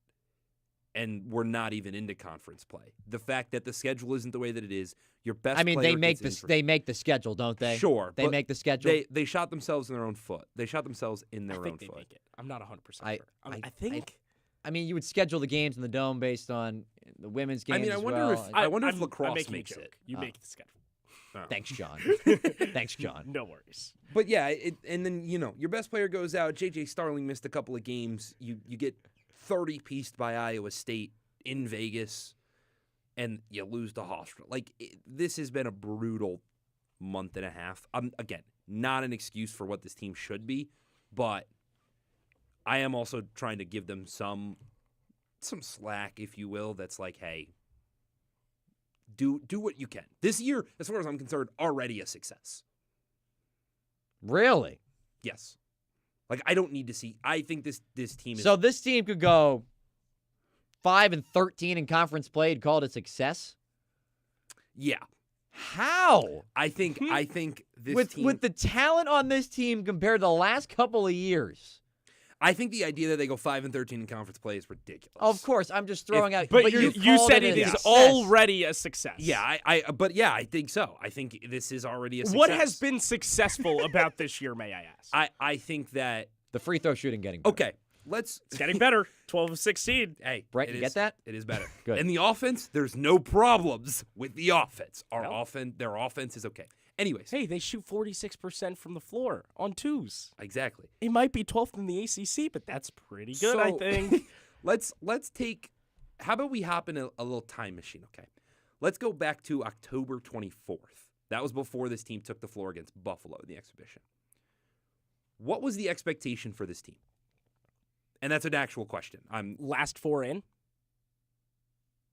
And we're not even into conference play. The fact that the schedule isn't the way that it is, your best. I mean, player they make gets they make the schedule, don't they? Sure, they make the schedule. They shot themselves in their own foot. They shot themselves in their own foot. Make it. I'm not 100% sure. I think. I mean, you would schedule the games in the Dome based on the women's games. I mean, I as wonder well. if I'm lacrosse makes it. You make the schedule. Oh. Thanks, John. Thanks, John. No worries. But yeah, and then your best player goes out. J.J. Starling missed a couple of games. You get 30-pieced by Iowa State in Vegas, and you lose to Hofstra. Like this has been a brutal month and a half. Again, not an excuse for what this team should be, but I am also trying to give them some slack, if you will. That's like, hey, do what you can. This year, as far as I'm concerned, already a success. Really? Yes. Like I don't need to see. I think this team is. So this team could go 5-13 in conference play and call it a success? Yeah. How? I think this team with the talent on this team compared to the last couple of years. I think the idea that they go 5-13 in conference play is ridiculous. Of course, I'm just throwing out. But you said it is already a success. Yeah, I think so. I think this is already a success. What has been successful about this year, may I ask? I think that the free throw shooting getting better. Okay. It's getting better. 12 of 16. Hey, Brett, you get that? It is better. Good. And the offense, there's no problems with the offense. Their offense is okay. Anyways. Hey, they shoot 46% from the floor on twos. Exactly. It might be 12th in the ACC, but that's pretty good, I think. let's take, how about we hop in a little time machine, okay? Let's go back to October 24th. That was before this team took the floor against Buffalo in the exhibition. What was the expectation for this team? And that's an actual question. Last four in?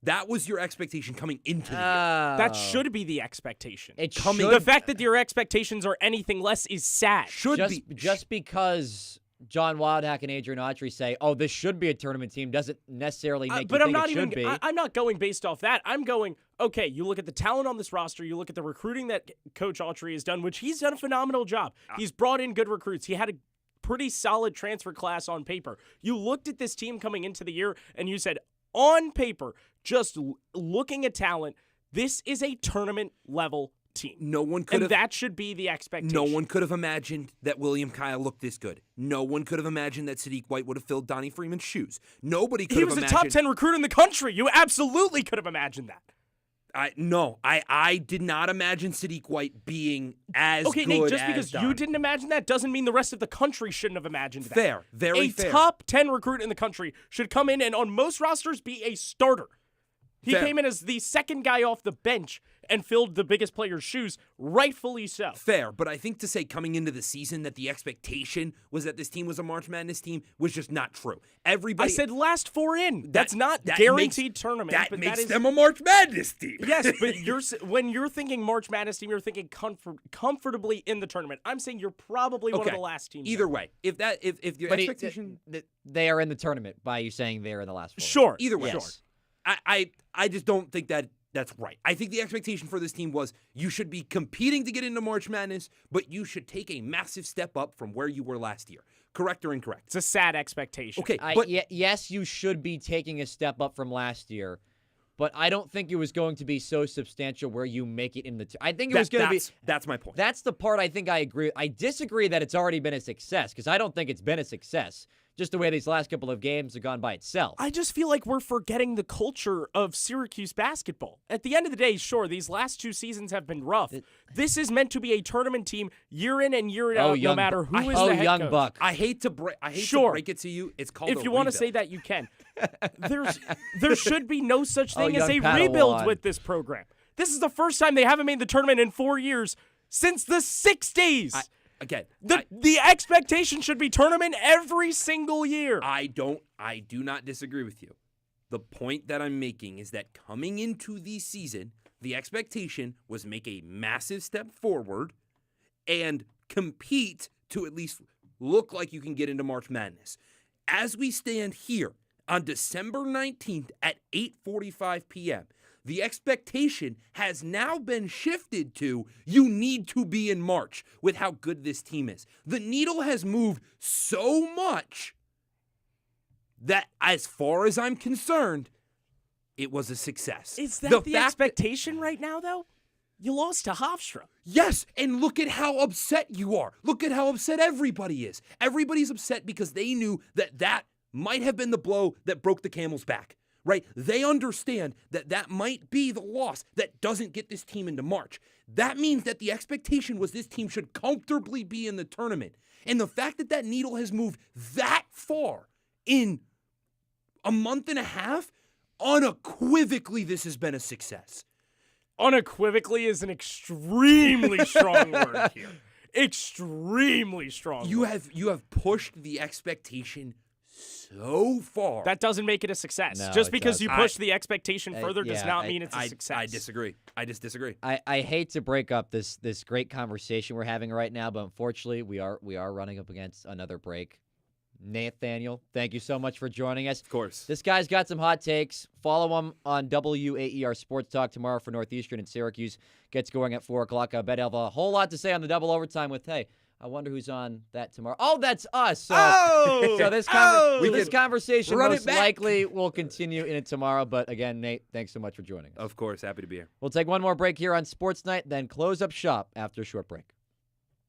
That was your expectation coming into the year. That should be the expectation. The fact that your expectations are anything less is sad. Just because John Wildhack and Adrian Autry say, "Oh, this should be a tournament team," doesn't necessarily make you think it should be. I'm not going based off that. I'm going, okay, you look at the talent on this roster, you look at the recruiting that Coach Autry has done, which he's done a phenomenal job. He's brought in good recruits. He had a pretty solid transfer class on paper. You looked at this team coming into the year and you said, on paper, just looking at talent, this is a tournament level team. No one could have. That should be the expectation. No one could have imagined that William Kyle looked this good. No one could have imagined that Sadiq White would have filled Donnie Freeman's shoes. Nobody could have imagined. He was a top 10 recruit in the country. You absolutely could have imagined that. I did not imagine Sadiq White being as good Nate, just as because Donnie. you didn't imagine that doesn't mean the rest of the country shouldn't have imagined that. Fair, very fair. A top 10 recruit in the country should come in and on most rosters be a starter. He came in as the second guy off the bench and filled the biggest player's shoes, rightfully so. Fair, but I think to say coming into the season that the expectation was that this team was a March Madness team was just not true. Everybody, I said last four in. That's not guaranteed tournament. That makes them a March Madness team. Yes, but when you're thinking March Madness team, you're thinking comfortably in the tournament. I'm saying you're probably one of the last teams. Either way, if your expectation, they are in the tournament by you saying they're in the last four. Sure. Either way, yes. Sure. I just don't think that's right. I think the expectation for this team was you should be competing to get into March Madness, but you should take a massive step up from where you were last year. Correct or incorrect? It's a sad expectation. Okay, but yes, you should be taking a step up from last year, but I don't think it was going to be so substantial where you make it in the I think it was going to be. That's my point. That's the part I think I agree. I disagree that it's already been a success because I don't think it's been a success. Just the way these last couple of games have gone by itself. I just feel like we're forgetting the culture of Syracuse basketball. At the end of the day, sure, these last two seasons have been rough. This is meant to be a tournament team year in and year out, no matter who is the head young coach. Buck. I hate to break it to you. It's called if you want to say that, you can. There should be no such thing as a Padawan. rebuild with this program. This is the first time they haven't made the tournament in 4 years since the 60s. The expectation should be tournament every single year. I do not disagree with you. The point that I'm making is that coming into the season, The expectation was make a massive step forward and compete to at least look like you can get into March Madness. As we stand here on December 19th at 8:45 p.m., the expectation has now been shifted to you need to be in March with how good this team is. The needle has moved so much that, as far as I'm concerned, it was a success. Is that the expectation right now, though? You lost to Hofstra. Yes, and look at how upset you are. Look at how upset everybody is. Everybody's upset because they knew that that might have been the blow that broke the camel's back, right? They understand that that might be the loss that doesn't get this team into March. That means that the expectation was this team should comfortably be in the tournament. And the fact that that needle has moved that far in a month and a half, unequivocally, this has been a success. Unequivocally is an extremely strong word here. Extremely strong. You have pushed the expectation so far. That doesn't make it a success. No, Just it because does. you push the expectation further does yeah, not mean it's a success. I disagree. I just disagree. I hate to break up this great conversation we're having right now, but unfortunately we are running up against another break. Nathaniel, thank you so much for joining us. Of course. This guy's got some hot takes. Follow him on WAER Sports Talk tomorrow for Northeastern and Syracuse. Gets going at 4 o'clock. I bet he'll have a whole lot to say on the double overtime with, hey, I wonder who's on that tomorrow. Oh, that's us. So, so this conversation most likely will continue in it tomorrow. But again, Nate, thanks so much for joining us. Of course. Happy to be here. We'll take one more break here on Sports Night, then close up shop after a short break.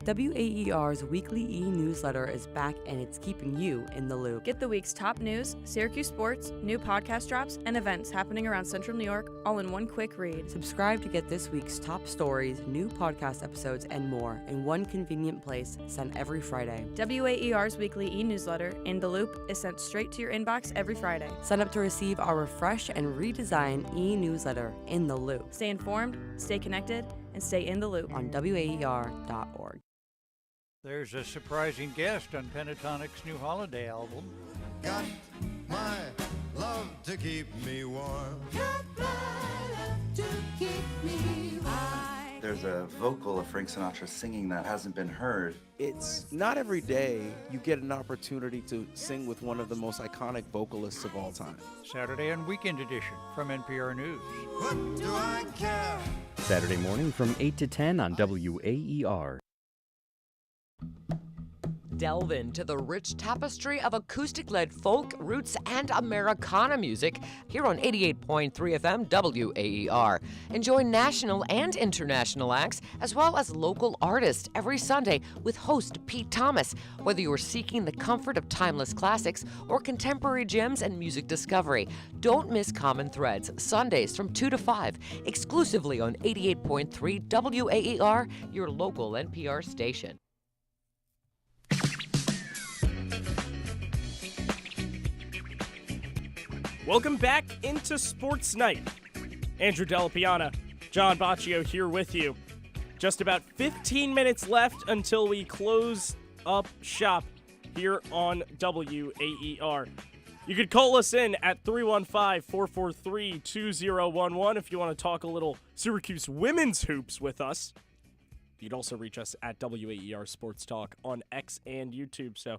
WAER's weekly e-newsletter is back, and it's keeping you in the loop. Get the week's top news, Syracuse sports, new podcast drops, and events happening around Central New York all in one quick read. Subscribe to get this week's top stories, new podcast episodes, and more in one convenient place sent every Friday. WAER's weekly e-newsletter, In the Loop, is sent straight to your inbox every Friday. Sign up to receive our refreshed and redesigned e-newsletter, In the Loop. Stay informed, stay connected, and stay in the loop on WAER.org. There's a surprising guest on Pentatonic's new holiday album. Got my love to keep me warm. Got my love to keep me warm. There's a vocal of Frank Sinatra singing that hasn't been heard. It's not every day you get an opportunity to sing with one of the most iconic vocalists of all time. Saturday and Weekend Edition from NPR News. What do I care? Saturday morning from 8 to 10 on WAER. Delve into the rich tapestry of acoustic-led folk, roots, and Americana music here on 88.3 FM WAER. Enjoy national and international acts, as well as local artists every Sunday with host Pete Thomas. Whether you are seeking the comfort of timeless classics or contemporary gems and music discovery, don't miss Common Threads, Sundays from 2 to 5, exclusively on 88.3 WAER, your local NPR station. Welcome back into Sports Night. Andrew Delapiana, John Baccio here with you. Just about 15 minutes left until we close up shop here on WAER. You could call us in at 315-443-2011 if you want to talk a little Syracuse women's hoops with us. You'd also reach us at WAER Sports Talk on X and YouTube. So,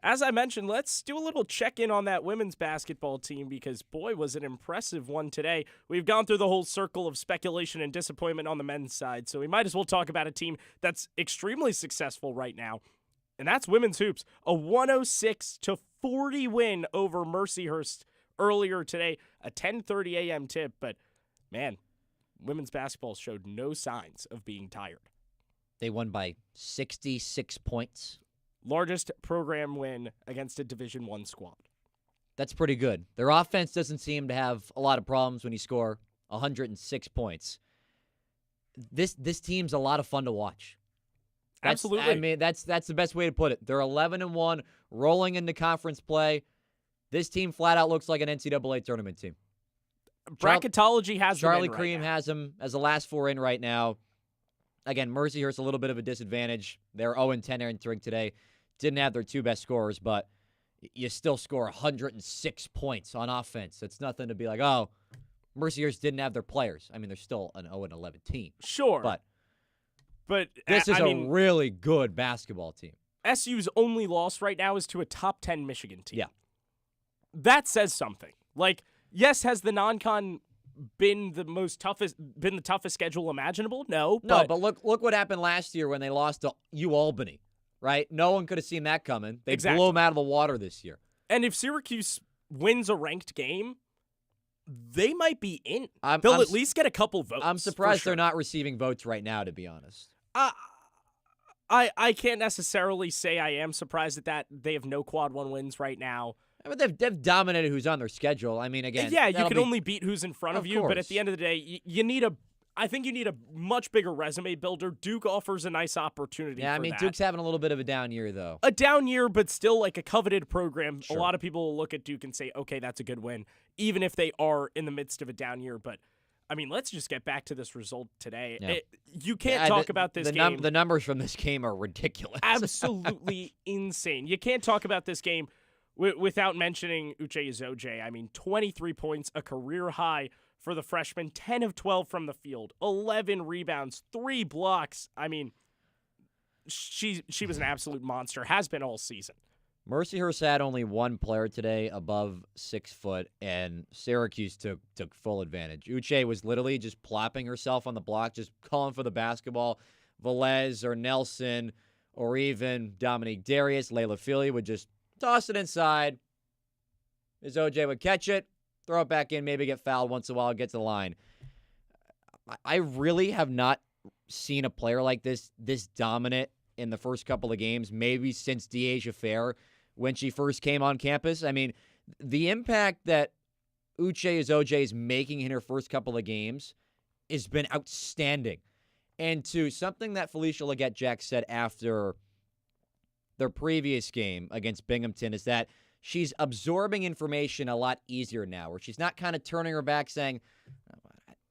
as I mentioned, let's do a little check-in on that women's basketball team because, boy, was it impressive one today. We've gone through the whole circle of speculation and disappointment on the men's side, so we might as well talk about a team that's extremely successful right now, and that's women's hoops. A 106-40 win over Mercyhurst earlier today, a 10:30 a.m. tip, but, man, women's basketball showed no signs of being tired. They won by 66 points. Largest program win against a Division I squad. That's pretty good. Their offense doesn't seem to have a lot of problems when you score 106 points. This team's a lot of fun to watch. Absolutely. I mean, that's the best way to put it. They're 11-1, rolling into conference play. This team flat out looks like an NCAA tournament team. Bracketology has Charlie them in Cream right now. has them as the last four in right now. Again, Mercyhurst a little bit of a disadvantage. They're 0-10 entering today. Didn't have their two best scorers, but you still score 106 points on offense. It's nothing to be like, oh, Mercyhurst didn't have their players. I mean, they're still an 0-11 team. Sure. But this is a really good basketball team. SU's only loss right now is to a top 10 Michigan team. Yeah. That says something. Like, yes, has the non-con been the toughest schedule imaginable? No, but look what happened last year when they lost to Albany, right? No one could have seen that coming. They blew them out of the water this year. And if Syracuse wins a ranked game, they might be in. They'll at least get a couple votes. I'm surprised they're not receiving votes right now, to be honest. I can't necessarily say I am surprised at that. They have no quad 1 wins right now. But they've dominated who's on their schedule. I mean, again, yeah, you can only beat who's in front of you. But at the end of the day, I think you need a much bigger resume builder. Duke offers a nice opportunity. Yeah, I mean, Duke's having a little bit of a down year, though. A down year, but still like a coveted program. Sure. A lot of people will look at Duke and say, okay, that's a good win, even if they are in the midst of a down year. But I mean, let's just get back to this result today. Yeah. You can't talk about this game. The numbers from this game are ridiculous. Absolutely insane. You can't talk about this game without mentioning Uche Izoje. I mean, 23 points, a career high for the freshman, 10 of 12 from the field, 11 rebounds, 3 blocks. I mean, she was an absolute monster, has been all season. Mercyhurst had only one player today above 6 foot, and Syracuse took full advantage. Uche was literally just plopping herself on the block, just calling for the basketball. Velez or Nelson or even Dominique Darius, Layla Feely would just toss it inside. Izoje would catch it, throw it back in, maybe get fouled once in a while, get to the line. I really have not seen a player like this dominant in the first couple of games, maybe since Deasia Fair when she first came on campus. I mean, the impact that Uche Izoje is making in her first couple of games has been outstanding. And to something that Felicia Leggett-Jack said after their previous game against Binghamton is that she's absorbing information a lot easier now, where she's not kind of turning her back saying,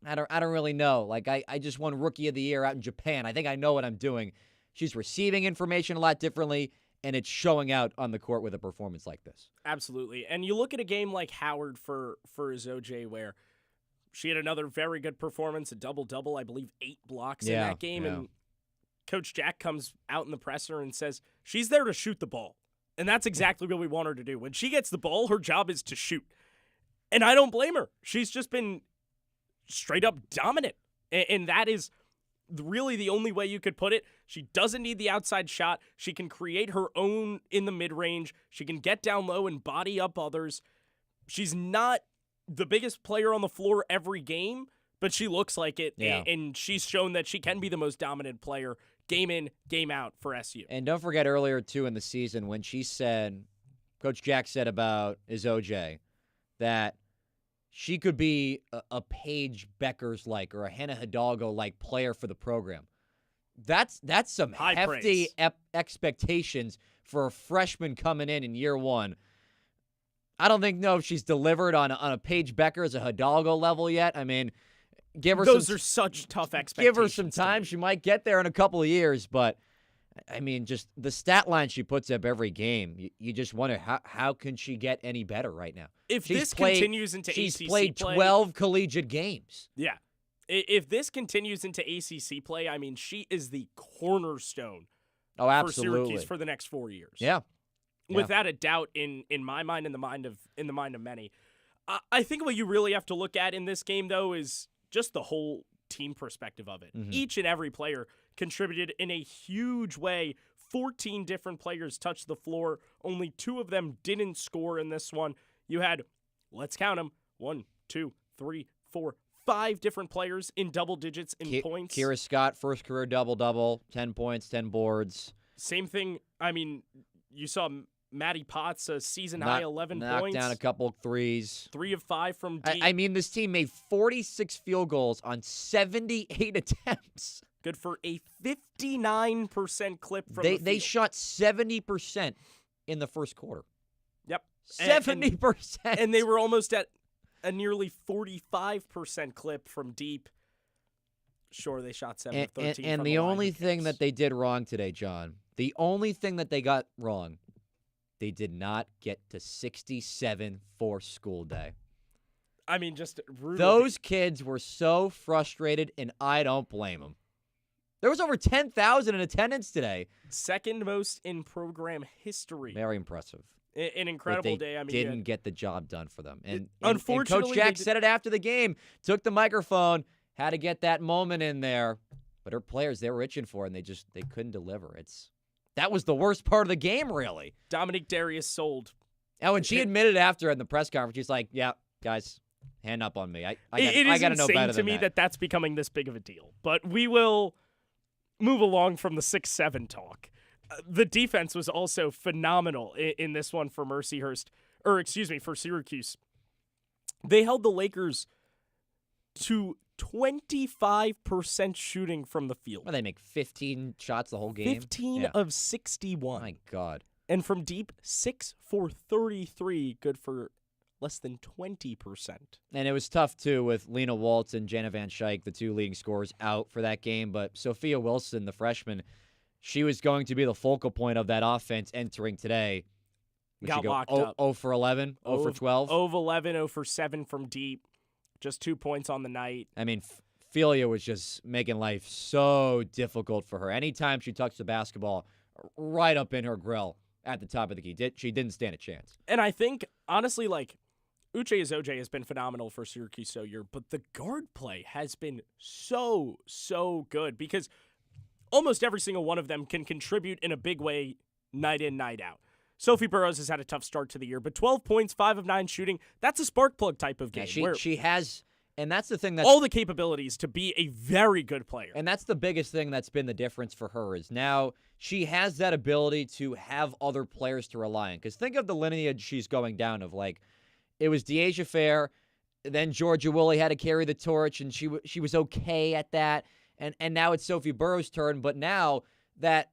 I don't really know. Like, I just won Rookie of the Year out in Japan. I think I know what I'm doing. She's receiving information a lot differently, and it's showing out on the court with a performance like this. Absolutely. And you look at a game like Howard for Izoje, where she had another very good performance, a double-double, I believe 8 blocks in that game, and Coach Jack comes out in the presser and says, she's there to shoot the ball. And that's exactly what we want her to do. When she gets the ball, her job is to shoot. And I don't blame her. She's just been straight up dominant. And that is really the only way you could put it. She doesn't need the outside shot. She can create her own in the mid-range. She can get down low and body up others. She's not the biggest player on the floor every game, but she looks like it. Yeah. And she's shown that she can be the most dominant player game in, game out for SU. And don't forget earlier, too, in the season when she said, Coach Jack said about Izoje that she could be a Paige Beckers-like or a Hannah Hidalgo-like player for the program. That's some high hefty expectations for a freshman coming in year one. I don't know if she's delivered on a Paige Beckers, a Hidalgo level yet. I mean, Those are such tough expectations. Give her some time. She might get there in a couple of years, but I mean, just the stat line she puts up every game, you just wonder how can she get any better right now? If this continues into she's ACC played play, 12 collegiate games. Yeah. If this continues into ACC play, I mean, she is the cornerstone for Syracuse for the next 4 years. Yeah. Without a doubt, in my mind, in the mind of many. I think what you really have to look at in this game, though, is just the whole team perspective of it. Mm-hmm. Each and every player contributed in a huge way. 14 different players touched the floor. Only 2 of them didn't score in this one. You had, let's count them, 1, 2, 3, 4, 5 different players in double digits in points. Kira Scott, first career double-double, 10 points, 10 boards. Same thing. I mean, you saw Maddie Potts, a season-high 11 knocked points. Down a couple threes. 3 of 5 from deep. I mean, this team made 46 field goals on 78 attempts. Good for a 59% clip from the field. They shot 70% in the first quarter. Yep. 70%. And they were almost at a nearly 45% clip from deep. Sure, they shot 7 of 13 And from the line only of thing kicks. that they did wrong today, John, the only thing that they got wrong, they did not get to 67 for school day. I mean, just brutal. Those kids were so frustrated, and I don't blame them. There was over 10,000 in attendance today. Second most in program history. Very impressive. An incredible but they day. I mean, didn't get the job done for them. And unfortunately, Coach Jack said it after the game, took the microphone, had to get that moment in there. But her players, they were itching for it, and they couldn't deliver. That was the worst part of the game, really. Dominique Darius sold. And when she admitted after in the press conference, she's like, yeah, guys, hand up on me. I got to know better than that. It is insane to me that that's becoming this big of a deal. But we will move along from the 6-7 talk. The defense was also phenomenal in this one for for Syracuse. They held the Lakers to 25% shooting from the field. Well, they make 15 shots the whole game. 15 of 61. My God. And from deep, 6 for 33, good for less than 20%. And it was tough, too, with Lena Waltz and Jana Van Schaik, the two leading scorers, out for that game. But Sophia Wilson, the freshman, she was going to be the focal point of that offense entering today. Got locked up. 0 for 11, 0 for 12. 0 of 11, 0 for 7 from deep. Just 2 points on the night. I mean, Philia was just making life so difficult for her. Anytime she touched the basketball, right up in her grill at the top of the key. She didn't stand a chance. And I think, honestly, like, Uche Azoje has been phenomenal for Syracuse all year, but the guard play has been so good because almost every single one of them can contribute in a big way night in, night out. Sophie Burrows has had a tough start to the year, but 12 points, 5 of 9 shooting, that's a spark plug type of game. Yeah, she has, and that's the thing that's all the capabilities to be a very good player. And that's the biggest thing that's been the difference for her is now she has that ability to have other players to rely on. Because think of the lineage she's going down of, like, it was Deasia Fair, then Georgia Woolley had to carry the torch, and she was okay at that. And now it's Sophie Burrows' turn, but now that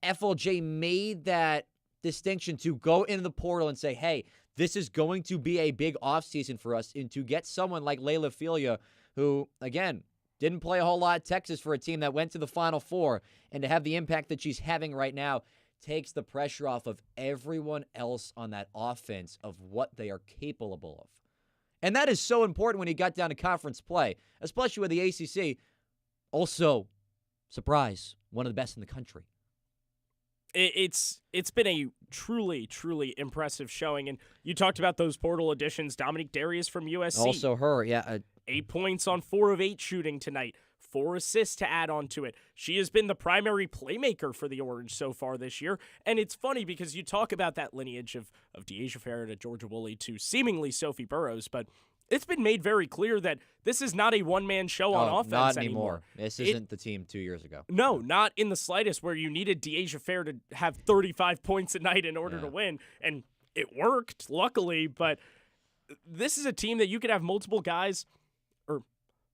FLJ made that distinction to go into the portal and say, hey, this is going to be a big offseason for us, and to get someone like Layla Philia, who, again, didn't play a whole lot at Texas for a team that went to the Final Four, and to have the impact that she's having right now takes the pressure off of everyone else on that offense of what they are capable of. And that is so important when you got down to conference play, especially with the ACC. Also, surprise, one of the best in the country. It's been a truly impressive showing. And you talked about those portal additions. Dominique Darius from USC. Also her, yeah. 8 points on 4 of 8 shooting tonight. 4 assists to add on to it. She has been the primary playmaker for the Orange so far this year. And it's funny because you talk about that lineage of Deasia Fair to Georgia Woolley to seemingly Sophie Burrows, but it's been made very clear that this is not a one-man show on offense not anymore. This isn't the team 2 years ago. No, not in the slightest, where you needed Deasia Fair to have 35 points a night in order to win. And it worked, luckily, but this is a team that you could have multiple guys or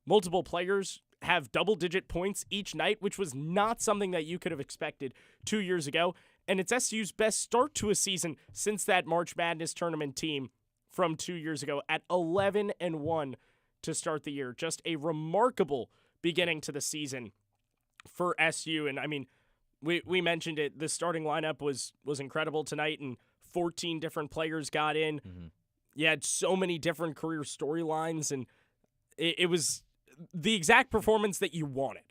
multiple players have double-digit points each night, which was not something that you could have expected 2 years ago. And it's SU's best start to a season since that March Madness tournament team from 2 years ago at 11-1 to start the year. Just a remarkable beginning to the season for SU. And I mean, we mentioned it. The starting lineup was incredible tonight, and 14 different players got in. Mm-hmm. You had so many different career storylines, and it was the exact performance that you wanted.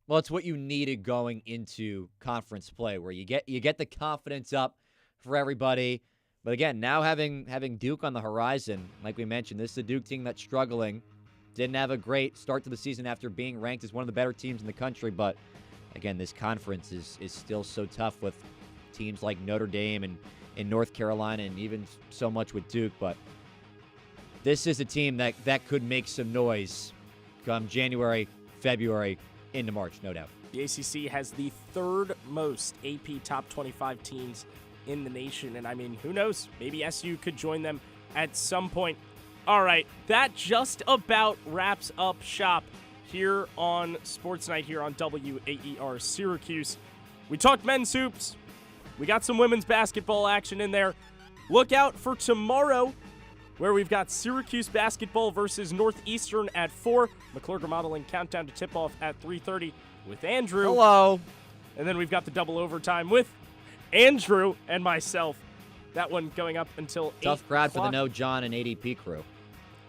Well, it's what you needed going into conference play, where you get the confidence up for everybody. But again, now having Duke on the horizon, like we mentioned, this is a Duke team that's struggling. Didn't have a great start to the season after being ranked as one of the better teams in the country. But again, this conference is still so tough with teams like Notre Dame and in North Carolina, and even so much with Duke. But this is a team that could make some noise come January, February, into March, no doubt. The ACC has the 3rd most AP top 25 teams in the nation. And I mean, who knows? Maybe SU could join them at some point. All right, that just about wraps up shop here on SportsNite here on WAER Syracuse. We talked men's hoops. We got some women's basketball action in there. Look out for tomorrow, where we've got Syracuse basketball versus Northeastern at 4. McClurg Modeling countdown to tip-off at 3:30 with Andrew. Hello. And then we've got the double overtime with Andrew and myself. That one going up until 8 Tough crowd o'clock. for the No John and ADP crew.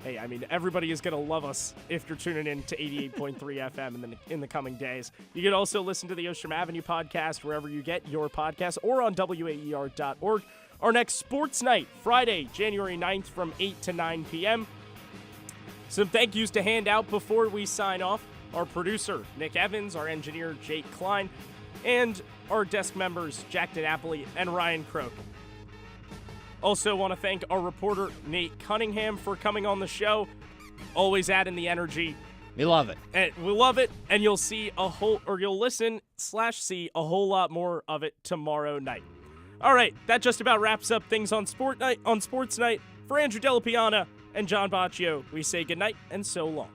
hey, I mean, everybody is going to love us if you're tuning in to 88.3 FM in the coming days. You can also listen to the Ostrom Avenue podcast wherever you get your podcasts or on WAER.org. Our next Sports Night, Friday, January 9th from 8 to 9 p.m. Some thank yous to hand out before we sign off. Our producer, Nick Evans, our engineer, Jake Klein, and our desk members, Jack DiNapoli and Ryan Croak. Also want to thank our reporter, Nate Cunningham, for coming on the show. Always adding the energy. We love it. And we love it, and you'll listen/see a whole lot more of it tomorrow night. All right, that just about wraps up things on Sports Night. For Andrew Delapiana and John Baccio, we say goodnight and so long.